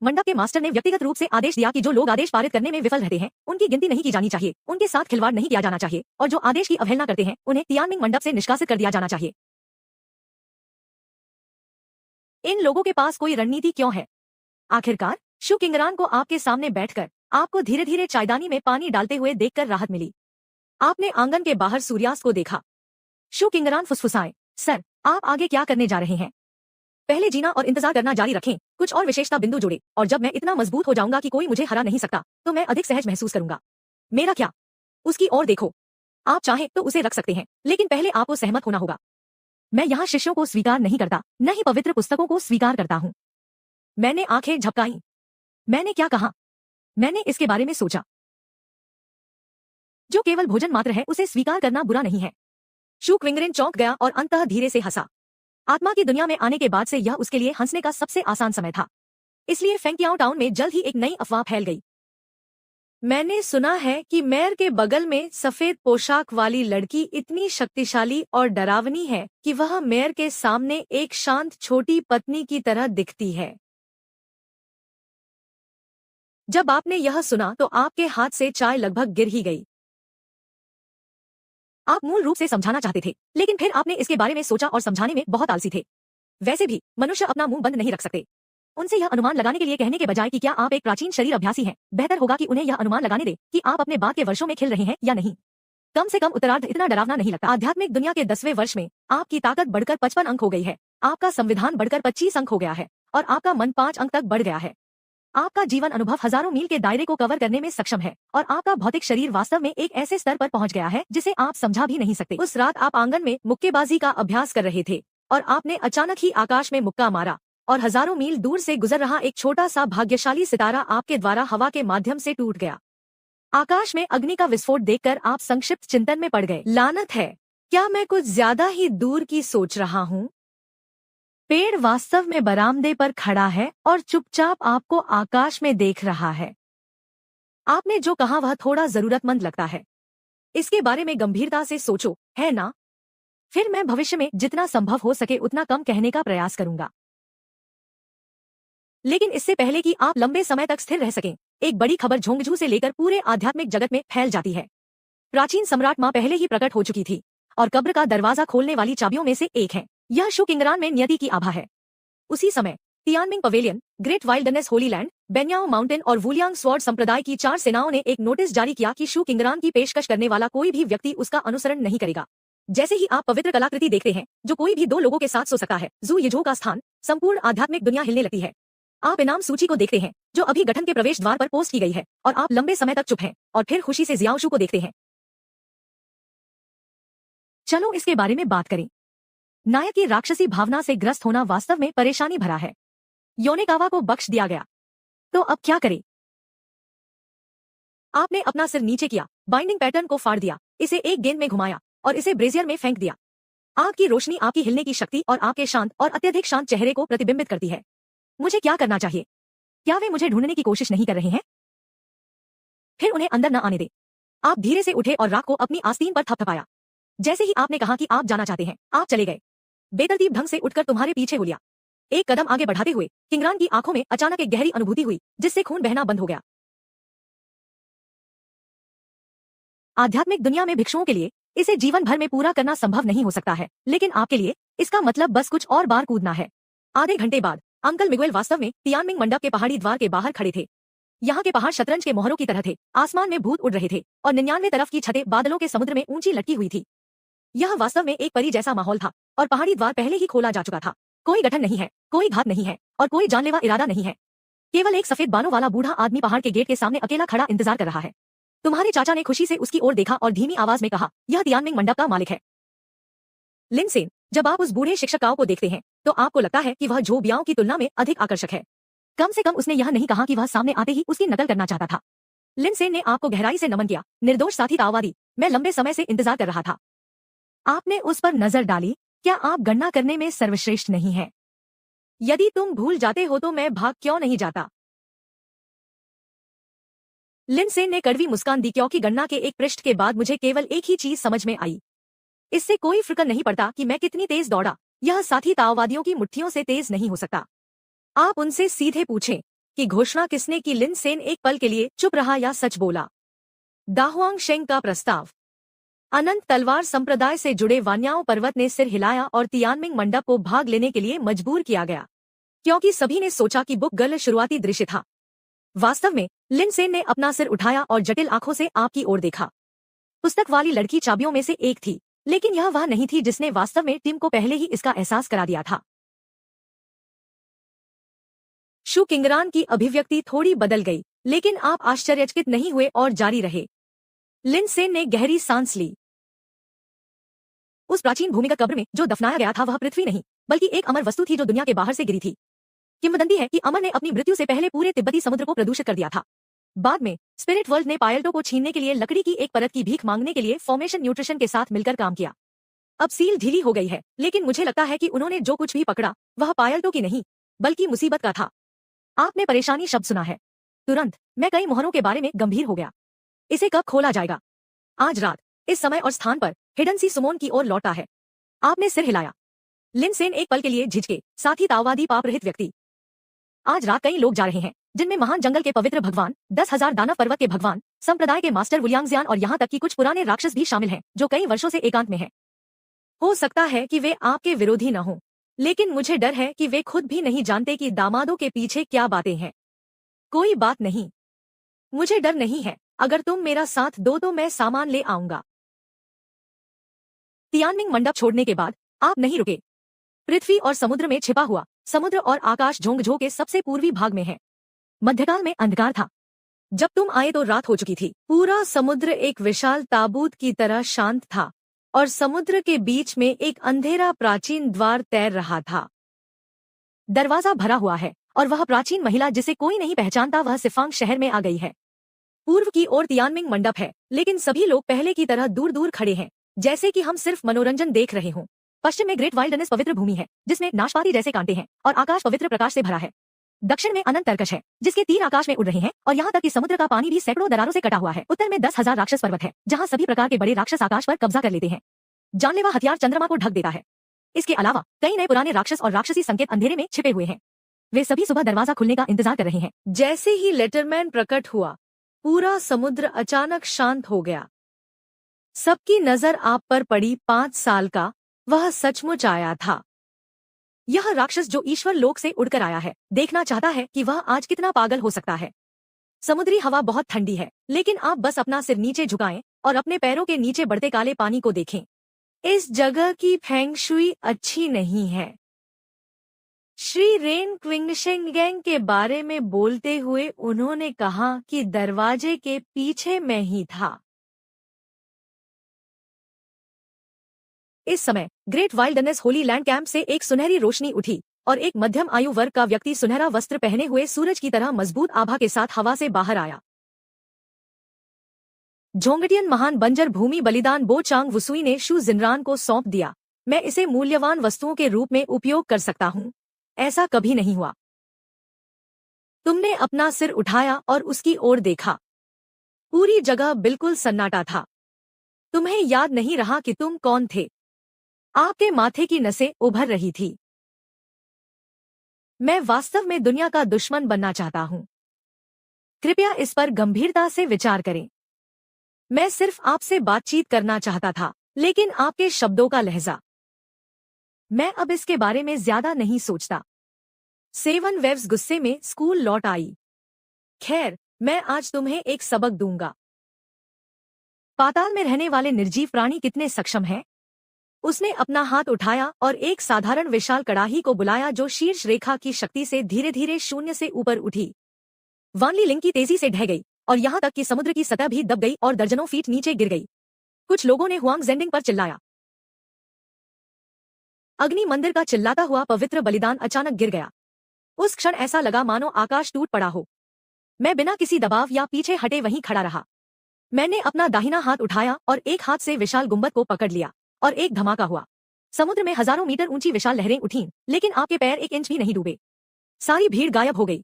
मंडप के मास्टर ने व्यक्तिगत रूप से आदेश दिया कि जो लोग आदेश पारित करने में विफल रहते हैं, उनकी गिनती नहीं की जानी चाहिए, उनके साथ खिलवाड़ नहीं किया जाना चाहिए, और जो आदेश की अवहेलना करते हैं, उन्हें तियानमिंग मंडप से निष्कासित कर दिया जाना चाहिए। इन लोगों के पास कोई रणनीति क्यों है? आखिरकार शु किंगरान को आपके सामने बैठकर आपको धीरे धीरे चायदानी में पानी डालते हुए देखकर राहत मिली। आपने आंगन के बाहर सूर्यास्त को देखा। शु किंगरान फुसफुसाए, सर, आप आगे क्या करने जा रहे हैं? पहले जीना और इंतजार करना जारी रखें, कुछ और विशेषता बिंदु जोड़े, और जब मैं इतना मजबूत हो जाऊंगा कि कोई मुझे हरा नहीं सकता, तो मैं अधिक सहज महसूस करूंगा। मेरा क्या? उसकी ओर देखो। आप चाहें तो उसे रख सकते हैं, लेकिन पहले आपको सहमत होना होगा। मैं यहाँ शिष्यों को स्वीकार नहीं करता, न ही पवित्र पुस्तकों को स्वीकार करता हूँ। मैंने आंखें झपकाईं। मैंने क्या कहा? मैंने इसके बारे में सोचा। जो केवल भोजन मात्र है उसे स्वीकार करना बुरा नहीं है। शु क्विंगरिन चौंक गया और अंततः धीरे से हंसा। आत्मा की दुनिया में आने के बाद से यह उसके लिए हंसने का सबसे आसान समय था। इसलिए फेंगक्याओ टाउन में जल्द ही एक नई अफवाह फैल गई। मैंने सुना है कि मेयर के बगल में सफेद पोशाक वाली लड़की इतनी शक्तिशाली और डरावनी है कि वह मेयर के सामने एक शांत छोटी पत्नी की तरह दिखती है। जब आपने यह सुना तो आपके हाथ से चाय लगभग गिर ही गई। आप मूल रूप से समझाना चाहते थे, लेकिन फिर आपने इसके बारे में सोचा और समझाने में बहुत आलसी थे। वैसे भी मनुष्य अपना मुंह बंद नहीं रख सकते। उनसे यह अनुमान लगाने के लिए कहने के बजाय कि क्या आप एक प्राचीन शरीर अभ्यासी हैं, बेहतर होगा कि उन्हें यह अनुमान लगाने दे कि आप अपने बाद के वर्षों में खिल रहे हैं या नहीं। कम से कम उत्तरार्ध इतना डरावना नहीं लगता। आध्यात्मिक दुनिया के 10वें वर्ष में आपकी ताकत बढ़कर 55 अंक हो गई है, आपका संविधान बढ़कर 25 अंक हो गया है, और आपका मन 5 अंक तक बढ़ गया है। आपका जीवन अनुभव हजारों मील के दायरे को कवर करने में सक्षम है, और आपका भौतिक शरीर वास्तव में एक ऐसे स्तर पर पहुंच गया है जिसे आप समझा भी नहीं सकते। उस रात आप आंगन में मुक्केबाजी का अभ्यास कर रहे थे, और आपने अचानक ही आकाश में मुक्का मारा, और हजारों मील दूर से गुजर रहा एक छोटा सा भाग्यशाली सितारा आपके द्वारा हवा के माध्यम से टूट गया। आकाश में अग्नि का विस्फोट देखकर आप संक्षिप्त चिंतन में पड़ गए। लानत है, क्या मैं कुछ ज्यादा ही दूर की सोच रहा हूँ? पेड़ वास्तव में बरामदे पर खड़ा है और चुपचाप आपको आकाश में देख रहा है। आपने जो कहा वह थोड़ा जरूरतमंद लगता है। इसके बारे में गंभीरता से सोचो, है ना? फिर मैं भविष्य में जितना संभव हो सके उतना कम कहने का प्रयास करूंगा। लेकिन इससे पहले कि आप लंबे समय तक स्थिर रह सकें, एक बड़ी खबर झोंगझू से लेकर पूरे आध्यात्मिक जगत में फैल जाती है। प्राचीन सम्राट मां पहले ही प्रकट हो चुकी थी, और कब्र का दरवाजा खोलने वाली चाबियों में से एक है। यह शु किंगरान में नियति की आभा है। उसी समय Tianming pavilion, great wilderness holy land, Benyao mountain और वुलियांग स्वॉर्ड संप्रदाय की 4 सेनाओं ने एक नोटिस जारी किया कि शू किंगरान की पेशकश करने वाला कोई भी व्यक्ति उसका अनुसरण नहीं करेगा। जैसे ही आप पवित्र कलाकृति देखते हैं जो कोई भी 2 लोगों के साथ सो सकता है, जू यिझो का स्थान, संपूर्ण आध्यात्मिक दुनिया हिलने लगती है। आप इनाम सूची को देखते हैं जो अभी गठन के प्रवेश द्वार पर पोस्ट की गई है, और आप लंबे समय तक चुप हैं और फिर खुशी से जियाओशू को देखते हैं। चलो इसके बारे में बात करें। नायक की राक्षसी भावना से ग्रस्त होना वास्तव में परेशानी भरा है। योनेकावा को बख्श दिया गया, तो अब क्या करें? आपने अपना सिर नीचे किया, बाइंडिंग पैटर्न को फाड़ दिया, इसे एक गेंद में घुमाया और इसे ब्रेजियर में फेंक दिया। आग की रोशनी आपकी हिलने की शक्ति और आपके शांत और अत्यधिक शांत चेहरे को प्रतिबिंबित करती है। मुझे क्या करना चाहिए? क्या वे मुझे ढूंढने की कोशिश नहीं कर रहे हैं? फिर उन्हें अंदर न आने दे। आप धीरे से उठे और राख को अपनी आस्तीन पर थपथपाया। जैसे ही आपने कहा कि आप जाना चाहते हैं, आप चले गए। बेतरतीब ढंग से उठकर तुम्हारे पीछे हो लिया। एक कदम आगे बढ़ाते हुए किंगरान की आंखों में अचानक एक गहरी अनुभूति हुई, जिससे खून बहना बंद हो गया। आध्यात्मिक दुनिया में भिक्षुओं के लिए इसे जीवन भर में पूरा करना संभव नहीं हो सकता है, लेकिन आपके लिए इसका मतलब बस कुछ और बार कूदना है। आधे घंटे बाद अंकल मिगुएल वास्तव में तियानमिंग मंडप के पहाड़ी द्वार के बाहर खड़े थे। यहाँ के पहाड़ शतरंज के मोहरों की तरह थे, आसमान में भूत उड़ रहे थे और 99 तरफ की छतें बादलों के समुद्र में ऊंची लटकी हुई थी। यह वास्तव में एक परी जैसा माहौल था और पहाड़ी द्वार पहले ही खोला जा चुका था। कोई गठन नहीं है, कोई घात नहीं है और कोई जानलेवा इरादा नहीं है। केवल एक सफेद बालों वाला बूढ़ा आदमी पहाड़ के गेट के सामने अकेला खड़ा इंतजार कर रहा है। तुम्हारे चाचा ने खुशी से उसकी ओर देखा और धीमी आवाज में कहा, यह तियानमिंग मंडप का मालिक है। लिनसेन, जब आप उस बूढ़े शिक्षकाओं को देखते हैं तो आपको लगता है कि वह झोबियाओं की तुलना में अधिक आकर्षक है। कम से कम उसने यह नहीं कहा कि वह सामने आते ही उसकी नकल करना चाहता था। लिनसेन ने आपको गहराई से नमन किया। निर्दोष साथी ताओवादी, मैं लंबे समय से इंतजार कर रहा था। आपने उस पर नजर डाली। क्या आप गणना करने में सर्वश्रेष्ठ नहीं है? यदि तुम भूल जाते हो तो मैं भाग क्यों नहीं जाता? लिनसेन ने कड़वी मुस्कान दी, क्योंकि गणना के एक पृष्ठ के बाद मुझे केवल एक ही चीज समझ में आई। इससे कोई फर्क नहीं पड़ता कि मैं कितनी तेज दौड़ा, यह साथी ताओवादियों की मुट्ठियों से तेज नहीं हो सकता। आप उनसे सीधे पूछें कि घोषणा किसने की। लिनसेन एक पल के लिए चुप रहा या सच बोला। दाहुआंग शेंग का प्रस्ताव। अनंत तलवार संप्रदाय से जुड़े वान्याओं पर्वत ने सिर हिलाया और तियानमिंग मंडप को भाग लेने के लिए मजबूर किया गया, क्योंकि सभी ने सोचा कि बुक गर्ल शुरुआती दृश्य था। वास्तव में लिनसेन ने अपना सिर उठाया और जटिल आंखों से आपकी ओर देखा। पुस्तक वाली लड़की चाबियों में से एक थी, लेकिन यह वह नहीं थी जिसने वास्तव में टिम को पहले ही इसका एहसास करा दिया था। शू किंगरान की अभिव्यक्ति थोड़ी बदल गई, लेकिन आप आश्चर्यचकित नहीं हुए और जारी रहे। लिनसेन ने गहरी सांस ली। उस प्राचीन भूमिगत कब्र में जो दफनाया गया था वह पृथ्वी नहीं, बल्कि एक अमर वस्तु थी जो दुनिया के बाहर से गिरी थी। किंवदंती है कि अमर ने अपनी मृत्यु से पहले पूरे तिब्बती समुद्र को प्रदूषित कर दिया था। बाद में स्पिरिट वर्ल्ड ने पायलटों को छीनने के लिए लकड़ी की एक परत की भीख मांगने के लिए फॉर्मेशन न्यूट्रिशन के साथ मिलकर काम किया। अब सील ढीली हो गई है, लेकिन मुझे लगता है कि उन्होंने जो कुछ भी पकड़ा वह पायलटों की नहीं, बल्कि मुसीबत का था। आपने परेशानी शब्द सुना है। तुरंत मैं कई मोहरों के बारे में गंभीर हो गया। इसे कब खोला जाएगा? आज रात, इस समय और स्थान पर हिडन सी सुमोन की ओर लौटा है। आपने सिर हिलाया। लिनसेन एक पल के लिए झिझके, साथ ही ताओवादी पाप रहित व्यक्ति। आज रात कई लोग जा रहे हैं, जिनमें महान जंगल के पवित्र भगवान, 10,000 दानव पर्वत के भगवान, संप्रदाय के मास्टर वुलियांगजियान और यहाँ तक कि कुछ पुराने राक्षस भी शामिल हैं, जो कई वर्षों से एकांत में हैं। हो सकता है कि वे आपके विरोधी न हों, लेकिन मुझे डर है कि वे खुद भी नहीं जानते कि दामादों के पीछे क्या बातें हैं। कोई बात नहीं, मुझे डर नहीं है। अगर तुम मेरा साथ दो तो मैं सामान ले आऊंगा। तियानमिंग मंडप छोड़ने के बाद आप नहीं रुके। पृथ्वी और समुद्र में छिपा हुआ समुद्र और आकाश झोंगझो के सबसे पूर्वी भाग में है। मध्यकाल में अंधकार था। जब तुम आए तो रात हो चुकी थी। पूरा समुद्र एक विशाल ताबूत की तरह शांत था और समुद्र के बीच में एक अंधेरा प्राचीन द्वार तैर रहा था। दरवाजा भरा हुआ है और वह प्राचीन महिला जिसे कोई नहीं पहचानता वह सिफांग शहर में आ गई है। पूर्व की ओर तियानमिंग मंडप है, लेकिन सभी लोग पहले की तरह दूर दूर खड़े हैं, जैसे कि हम सिर्फ मनोरंजन देख रहे हों। पश्चिम में ग्रेट वाइल्डरनेस पवित्र भूमि है, जिसमें नाशपाती जैसे कांटे हैं और आकाश पवित्र प्रकाश से भरा है। दक्षिण में अनंत तरकश है, जिसके तीर आकाश में उड़ रहे हैं और यहाँ तक कि समुद्र का पानी भी सैकड़ों दरारों से कटा हुआ है। उत्तर में 10,000 राक्षस पर्वत है, जहाँ सभी प्रकार के बड़े राक्षस आकाश पर कब्जा कर लेते हैं। जानलेवा हथियार चंद्रमा को ढक देता है। इसके अलावा कई नए पुराने राक्षस और राक्षसी संकेत अंधेरे में छिपे हुए हैं। वे सभी सुबह दरवाजा खुलने का इंतजार कर रहे हैं। जैसे ही लेटरमैन प्रकट हुआ, पूरा समुद्र अचानक शांत हो गया। सबकी नजर आप पर पड़ी। 5 साल का वह सचमुच आया था। यह राक्षस जो ईश्वर लोक से उड़कर आया है, देखना चाहता है कि वह आज कितना पागल हो सकता है। समुद्री हवा बहुत ठंडी है, लेकिन आप बस अपना सिर नीचे झुकाएं और अपने पैरों के नीचे बढ़ते काले पानी को देखें। इस जगह की फेंग शुई अच्छी नहीं है। श्री रेन क्विंगशेंगेंग के बारे में बोलते हुए उन्होंने कहा कि दरवाजे के पीछे मैं ही था। इस समय great wildness Holi land camp से एक सुनहरी रोशनी उठी और एक मध्यम आयु वर्ग का व्यक्ति सुनहरा वस्त्र पहने हुए सूरज की तरह मजबूत आभा के साथ हवा से बाहर आया। झोंगटियन महान बंजर भूमि बलिदान बो चांग वुसुई ने शू जिनरान को सौंप दिया। मैं इसे मूल्यवान वस्तुओं के रूप में उपयोग कर सकता हूँ। ऐसा कभी नहीं हुआ। तुमने अपना सिर उठाया और उसकी ओर देखा। पूरी जगह बिल्कुल सन्नाटा था। तुम्हें याद नहीं रहा कि तुम कौन थे। आपके माथे की नसें उभर रही थी। मैं वास्तव में दुनिया का दुश्मन बनना चाहता हूं। कृपया इस पर गंभीरता से विचार करें। मैं सिर्फ आपसे बातचीत करना चाहता था, लेकिन आपके शब्दों का लहजा। मैं अब इसके बारे में ज्यादा नहीं सोचता। सेवन वेव्स गुस्से में स्कूल लौट आई। खैर, मैं आज तुम्हें एक सबक दूंगा। पाताल में रहने वाले निर्जीव प्राणी कितने सक्षम हैं? उसने अपना हाथ उठाया और एक साधारण विशाल कड़ाही को बुलाया जो शीर्ष रेखा की शक्ति से धीरे धीरे शून्य से ऊपर उठी। वानली लिंग की तेजी से ढह गई और यहां तक कि समुद्र की सतह भी दब गई और दर्जनों फीट नीचे गिर गई। कुछ लोगों ने हुआंग जेंडिंग पर चिल्लाया। अग्नि मंदिर का चिल्लाता हुआ पवित्र बलिदान अचानक गिर गया। उस क्षण ऐसा लगा मानो आकाश टूट पड़ा हो। मैं बिना किसी दबाव या पीछे हटे वहीं खड़ा रहा। मैंने अपना दाहिना हाथ उठाया और एक हाथ से विशाल गुंबद को पकड़ लिया और एक धमाका हुआ। समुद्र में हजारों मीटर ऊंची विशाल लहरें उठीं, लेकिन आपके पैर एक इंच भी नहीं डूबे। सारी भीड़ गायब हो गई।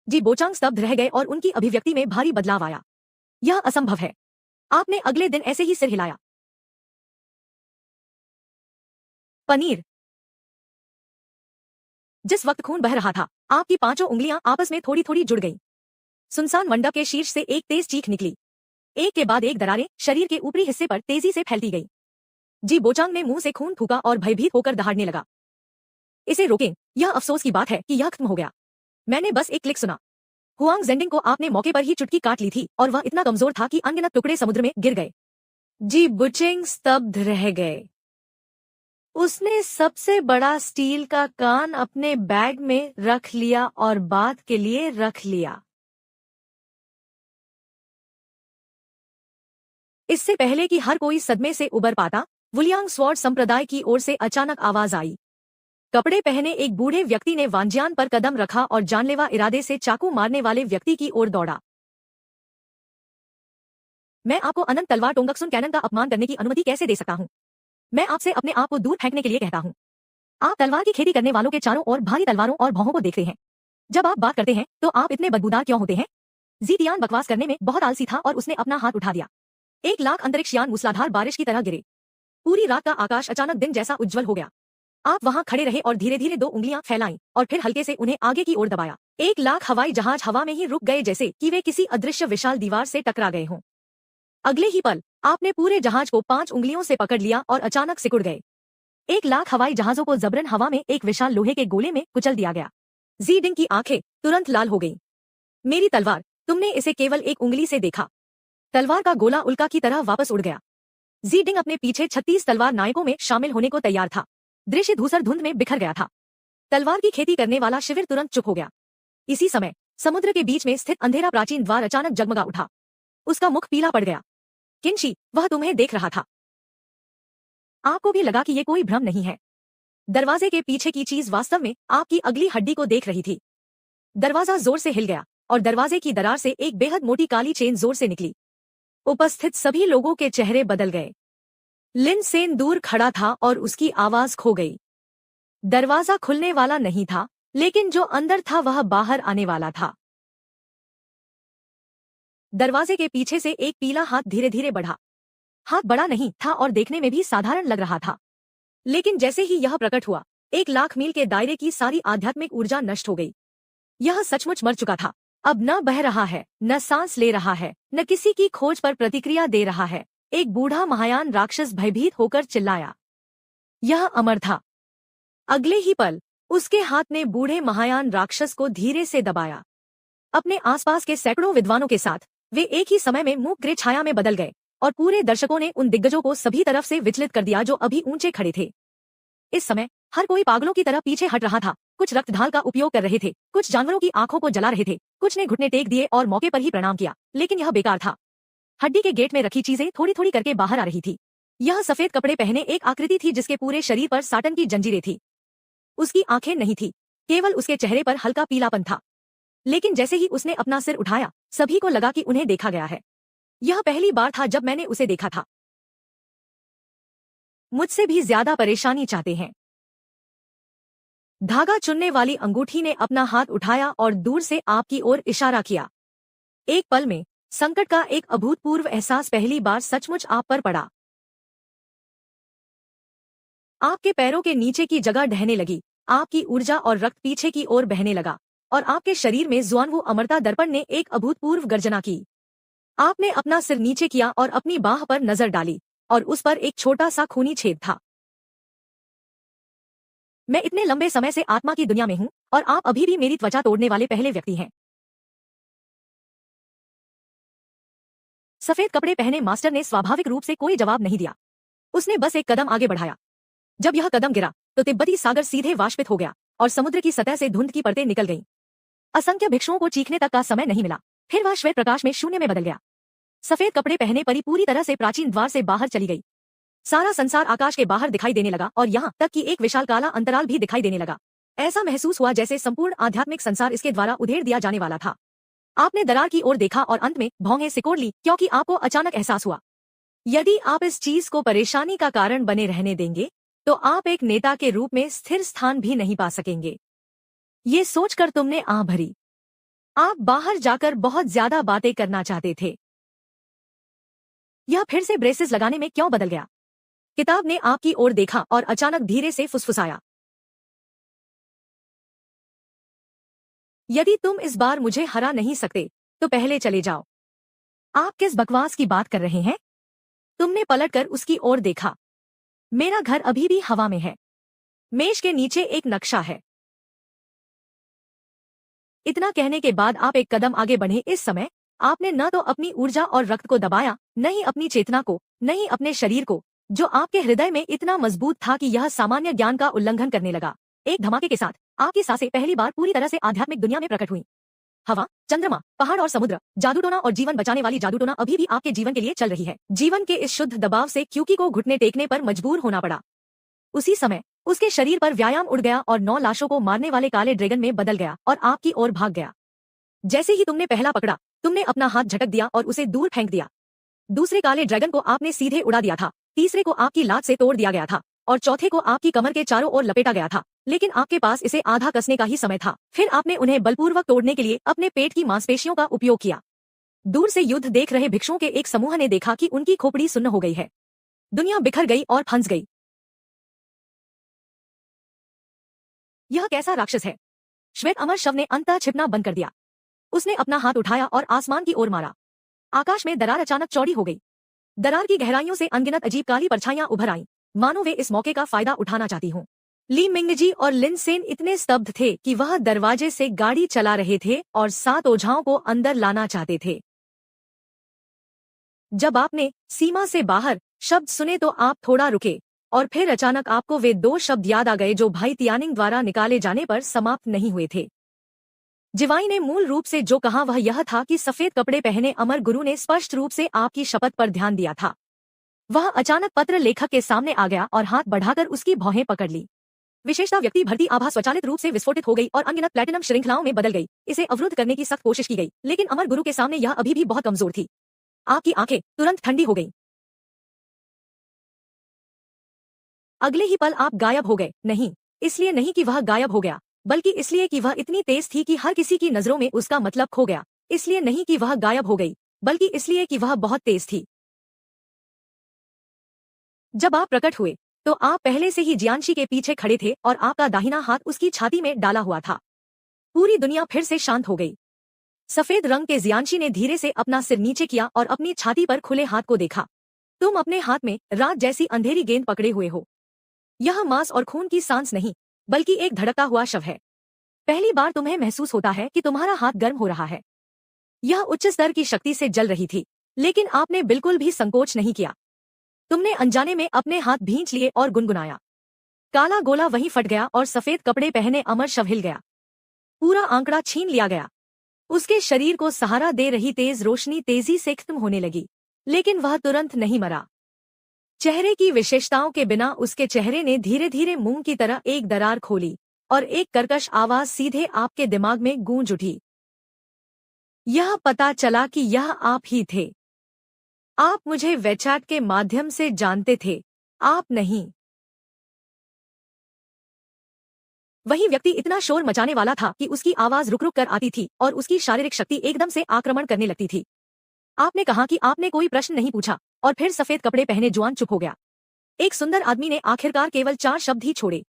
जी बोचांग स्तब्ध रह गए और उनकी अभिव्यक्ति में भारी बदलाव आया। यह असंभव है। आपने अगले दिन ऐसे ही सिर हिलाया। पनीर। जिस वक्त खून बह रहा था, आपकी पांचों उंगलियां आपस में थोड़ी थोड़ी जुड़ गईं। सुनसान मंडप के शीर्ष से एक तेज चीख निकली। एक के बाद एक दरारें शरीर के ऊपरी हिस्से पर तेजी से फैलती गईं। जी बोचांग ने मुंह से खून थूका और भयभीत होकर दहाड़ने लगा। इसे रोकें, यह अफसोस की बात है कि यह खत्म हो गया। मैंने बस एक क्लिक सुना। हुआंग जेंडिंग को आपने मौके पर ही चुटकी काट ली थी और वह इतना कमजोर था कि अनगिनत टुकड़े समुद्र में गिर गए। जी बुचिंग स्तब्ध रह गए। उसने सबसे बड़ा स्टील का कान अपने बैग में रख लिया और बाद के लिए रख लिया। इससे पहले कि हर कोई सदमे से उबर पाता, वुलियांग स्वॉर्ड संप्रदाय की ओर से अचानक आवाज आई। कपड़े पहने एक बूढ़े व्यक्ति ने वांजियान पर कदम रखा और जानलेवा इरादे से चाकू मारने वाले व्यक्ति की ओर दौड़ा। मैं आपको अनंत तलवार टोंगक्सुन कैनन का अपमान करने की अनुमति कैसे दे सकता हूं? मैं आपसे अपने आप को दूर फेंकने के लिए कहता हूं। आप तलवार की खेती करने वालों के चारों ओर भारी तलवारों और भौहों को देखते हैं। जब आप बात करते हैं तो आप इतने बदबूदार क्यों होते हैं? जीतियान बकवास करने में बहुत आलसी था और उसने अपना हाथ उठा दिया। 1 लाख अंतरिक्षयान मूसलाधार बारिश की तरह गिरे। पूरी रात का आकाश अचानक दिन जैसा उज्जवल हो गया। आप वहां खड़े रहे और धीरे धीरे 2 उंगलियां फैलाईं और फिर हल्के से उन्हें आगे की ओर दबाया। 1 लाख हवाई जहाज हवा में ही रुक गए जैसे कि वे किसी अदृश्य विशाल दीवार से टकरा गए हों। अगले ही पल आपने पूरे जहाज को 5 उंगलियों से पकड़ लिया और अचानक सिकुड़ गए। 1 लाख हवाई जहाजों को जबरन हवा में एक विशाल लोहे के गोले में कुचल दिया गया। जी डिंग की आंखें तुरंत लाल हो गईं। मेरी तलवार, तुमने इसे केवल 1 उंगली से देखा। तलवार का गोला उल्का की तरह वापस उड़ गया। जी डिंग अपने पीछे 36 तलवार नायकों में शामिल होने को तैयार था। दृश्य धूसर धुंध में बिखर गया था। तलवार की खेती करने वाला शिविर तुरंत चुप हो गया। इसी समय समुद्र के बीच में स्थित अंधेरा प्राचीन द्वार अचानक जगमगा उठा। उसका मुख पीला पड़ गया। किंशी, वह तुम्हें देख रहा था। आपको भी लगा कि ये कोई भ्रम नहीं है। दरवाजे के पीछे की चीज वास्तव में आपकी अगली हड्डी को देख रही थी। दरवाजा जोर से हिल गया और दरवाजे की दरार से एक बेहद मोटी काली चेन जोर से निकली। उपस्थित सभी लोगों के चेहरे बदल गए। लिन सेन दूर खड़ा था और उसकी आवाज खो गई। दरवाजा खुलने वाला नहीं था, लेकिन जो अंदर था वह बाहर आने वाला था। दरवाजे के पीछे से एक पीला हाथ धीरे धीरे बढ़ा। हाथ बड़ा नहीं था और देखने में भी साधारण लग रहा था, लेकिन जैसे ही यह प्रकट हुआ, 1 लाख मील के दायरे की सारी आध्यात्मिक ऊर्जा नष्ट हो गई। यह सचमुच मर चुका था। अब न बह रहा है, न सांस ले रहा है, न किसी की खोज पर प्रतिक्रिया दे रहा है। एक बूढ़ा महायान राक्षस भयभीत होकर चिल्लाया। यह अमर था। अगले ही पल उसके हाथ ने बूढ़े महायान राक्षस को धीरे से दबाया। अपने आसपास के सैकड़ों विद्वानों के साथ वे एक ही समय में मुंह ग्रे छाया में बदल गए और पूरे दर्शकों ने उन दिग्गजों को सभी तरफ से विचलित कर दिया जो अभी ऊंचे खड़े थे। इस समय हर कोई पागलों की तरह पीछे हट रहा था। कुछ रक्त ढाल का उपयोग कर रहे थे, कुछ जानवरों की आंखों को जला रहे थे, कुछ ने घुटने टेक दिए और मौके पर ही प्रणाम किया, लेकिन यह बेकार था। हड्डी के गेट में रखी चीजें थोड़ी थोड़ी करके बाहर आ रही थी। यह सफेद कपड़े पहने एक आकृति थी जिसके पूरे शरीर पर साटन की जंजीरें थी। उसकी आंखें नहीं थी, केवल उसके चेहरे पर हल्का पीलापन था। लेकिन जैसे ही उसने अपना सिर उठाया, सभी को लगा कि उन्हें देखा गया है। यह पहली बार था जब मैंने उसे देखा था। मुझसे भी ज्यादा परेशानी चाहते हैं। धागा चुनने वाली अंगूठी ने अपना हाथ उठाया और दूर से आपकी ओर इशारा किया। एक पल में संकट का एक अभूतपूर्व एहसास पहली बार सचमुच आप पर पड़ा। आपके पैरों के नीचे की जगह ढहने लगी, आपकी ऊर्जा और रक्त पीछे की ओर बहने लगा और आपके शरीर में ज्वानवु अमरता दर्पण ने एक अभूतपूर्व गर्जना की। आपने अपना सिर नीचे किया और अपनी बाह पर नजर डाली और उस पर एक छोटा सा खूनी छेद था। मैं इतने लंबे समय से आत्मा की दुनिया में हूं और आप अभी भी मेरी त्वचा तोड़ने वाले पहले व्यक्ति हैं। सफेद कपड़े पहने मास्टर ने स्वाभाविक रूप से कोई जवाब नहीं दिया। उसने बस एक कदम आगे बढ़ाया। जब यह कदम गिरा तो तिब्बती सागर सीधे वाष्पित हो गया और समुद्र की सतह से धुंध की परतें निकल गईं। असंख्य भिक्षुओं को चीखने तक का समय नहीं मिला, फिर वह श्वेत प्रकाश में शून्य में बदल गया। सफेद कपड़े पहने परी पूरी तरह से प्राचीन द्वार से बाहर चली गई। सारा संसार आकाश के बाहर दिखाई देने लगा और यहाँ तक कि एक विशाल काला अंतराल भी दिखाई देने लगा। ऐसा महसूस हुआ जैसे संपूर्ण आध्यात्मिक संसार इसके द्वारा उधेड़ दिया जाने वाला था। आपने दरार की ओर देखा और अंत में भौहें सिकोड़ ली क्योंकि आपको अचानक एहसास हुआ, यदि आप इस चीज को परेशानी का कारण बने रहने देंगे तो आप एक नेता के रूप में स्थिर स्थान भी नहीं पा सकेंगे। ये सोचकर तुमने आह भरी। आप बाहर जाकर बहुत ज्यादा बातें करना चाहते थे। यह फिर से ब्रेसेस लगाने में क्यों बदल गया? किताब ने आपकी ओर देखा और अचानक धीरे से फुसफुसाया, यदि तुम इस बार मुझे हरा नहीं सकते तो पहले चले जाओ। आप किस बकवास की बात कर रहे हैं? तुमने पलटकर उसकी ओर देखा। मेरा घर अभी भी हवा में है। मेज के नीचे एक नक्शा है। इतना कहने के बाद आप एक कदम आगे बढ़े। इस समय आपने न तो अपनी ऊर्जा और रक्त को दबाया, न ही अपनी चेतना को, न ही अपने शरीर को, जो आपके हृदय में इतना मजबूत था कि यह सामान्य ज्ञान का उल्लंघन करने लगा। एक धमाके के साथ आपकी सांसें पहली बार पूरी तरह से आध्यात्मिक दुनिया में प्रकट हुई। हवा, चंद्रमा, पहाड़ और समुद्र, जादूटोना और जीवन बचाने वाली जादूटोना अभी भी आपके जीवन के लिए चल रही है। जीवन के इस शुद्ध दबाव से क्यूकी को घुटने टेकने पर मजबूर होना पड़ा। उसी समय उसके शरीर पर व्यायाम उड़ गया और 9 लाशों को मारने वाले काले ड्रैगन में बदल गया और आपकी ओर भाग गया। जैसे ही तुमने पहला पकड़ा, तुमने अपना हाथ झटक दिया और उसे दूर फेंक दिया। दूसरे काले ड्रैगन को आपने सीधे उड़ा दिया था, तीसरे को आपकी लात से तोड़ दिया गया था और चौथे को आपकी कमर के चारों ओर लपेटा गया था, लेकिन आपके पास इसे आधा कसने का ही समय था। फिर आपने उन्हें बलपूर्वक तोड़ने के लिए अपने पेट की मांसपेशियों का उपयोग किया। दूर से युद्ध देख रहे भिक्षुओं के एक समूह ने देखा कि उनकी खोपड़ी सुन्न हो गई है। दुनिया बिखर गई और फंस गई। यह कैसा राक्षस है? श्वेत अमर शव ने अंततः छिपना बंद कर दिया। उसने अपना हाथ उठाया और आसमान की ओर मारा। आकाश में दरार अचानक चौड़ी हो गई। दरार की गहराइयों से अनगिनत अजीब काली परछाइयां उभर आईं, मानो वे इस मौके का फायदा उठाना चाहती हों। ली मिंगजी और लिन सेन इतने स्तब्ध थे कि वह दरवाजे से गाड़ी चला रहे थे और 7 ओझाओं को अंदर लाना चाहते थे। जब आपने सीमा से बाहर शब्द सुने तो आप थोड़ा रुके और फिर अचानक आपको वे 2 शब्द याद आ गए जो भाई तियानिंग द्वारा निकाले जाने पर समाप्त नहीं हुए थे। जिवाई ने मूल रूप से जो कहा वह यह था कि सफेद कपड़े पहने अमर गुरु ने स्पष्ट रूप से आपकी शपथ पर ध्यान दिया था। वह अचानक पत्र लेखक के सामने आ गया और हाथ बढ़ाकर उसकी भौहें पकड़ ली। विशेषता व्यक्ति भर्ती आभा स्वचालित रूप से विस्फोटित हो गई और अनगिनत प्लैटिनम श्रृंखलाओं में बदल गई। इसे अवरुद्ध करने की सख्त कोशिश की गई, लेकिन अमर गुरु के सामने यह अभी भी बहुत कमजोर थी। आपकी आंखें तुरंत ठंडी हो गईं। अगले ही पल आप गायब हो गए। नहीं, इसलिए नहीं कि वह गायब हो गया, बल्कि इसलिए कि वह इतनी तेज थी कि हर किसी की नजरों में उसका मतलब खो गया। इसलिए नहीं कि वह गायब हो गई, बल्कि इसलिए कि वह बहुत तेज थी। जब आप प्रकट हुए तो आप पहले से ही जियांशी के पीछे खड़े थे और आपका दाहिना हाथ उसकी छाती में डाला हुआ था। पूरी दुनिया फिर से शांत हो गई। सफेद रंग के जियांशी ने धीरे से अपना सिर नीचे किया और अपनी छाती पर खुले हाथ को देखा। तुम अपने हाथ में रात जैसी अंधेरी गेंद पकड़े हुए हो। यह मांस और खून की सांस नहीं, बल्कि एक धड़कता हुआ शव है। पहली बार तुम्हें महसूस होता है कि तुम्हारा हाथ गर्म हो रहा है। यह उच्च स्तर की शक्ति से जल रही थी, लेकिन आपने बिल्कुल भी संकोच नहीं किया। तुमने अनजाने में अपने हाथ भींच लिए और गुनगुनाया। काला गोला वहीं फट गया और सफेद कपड़े पहने अमर शव हिल गया। पूरा आंकड़ा छीन लिया गया। उसके शरीर को सहारा दे रही तेज रोशनी तेजी से खत्म होने लगी, लेकिन वह तुरंत नहीं मरा। चेहरे की विशेषताओं के बिना उसके चेहरे ने धीरे धीरे मुंह की तरह एक दरार खोली और एक कर्कश आवाज सीधे आपके दिमाग में गूंज उठी। यह पता चला कि यह आप ही थे। आप मुझे वेचैट के माध्यम से जानते थे, आप नहीं। वही व्यक्ति इतना शोर मचाने वाला था कि उसकी आवाज रुक रुक कर आती थी और उसकी शारीरिक शक्ति एकदम से आक्रमण करने लगती थी। आपने कहा कि आपने कोई प्रश्न नहीं पूछा और फिर सफेद कपड़े पहने जवान चुप हो गया। एक सुंदर आदमी ने आखिरकार केवल 4 शब्द ही छोड़े।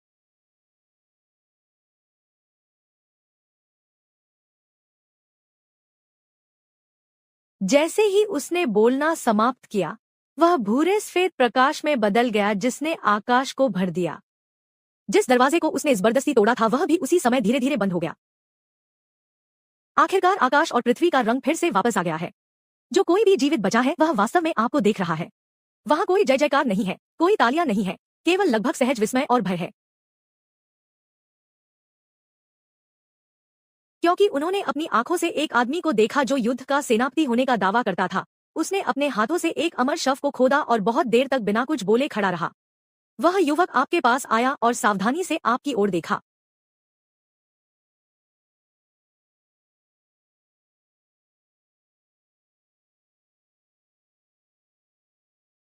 जैसे ही उसने बोलना समाप्त किया, वह भूरे सफेद प्रकाश में बदल गया जिसने आकाश को भर दिया। जिस दरवाजे को उसने जबरदस्ती तोड़ा था वह भी उसी समय धीरे धीरे बंद हो गया। आखिरकार आकाश और पृथ्वी का रंग फिर से वापस आ गया है। जो कोई भी जीवित बचा है वह वास्तव में आपको देख रहा है। वहां कोई जय जयकार नहीं है, कोई तालियां नहीं है, केवल लगभग सहज विस्मय और भय है। क्योंकि उन्होंने अपनी आंखों से एक आदमी को देखा जो युद्ध का सेनापति होने का दावा करता था। उसने अपने हाथों से एक अमर शव को खोदा और बहुत देर तक बिना कुछ बोले खड़ा रहा। वह युवक आपके पास आया और सावधानी से आपकी ओर देखा।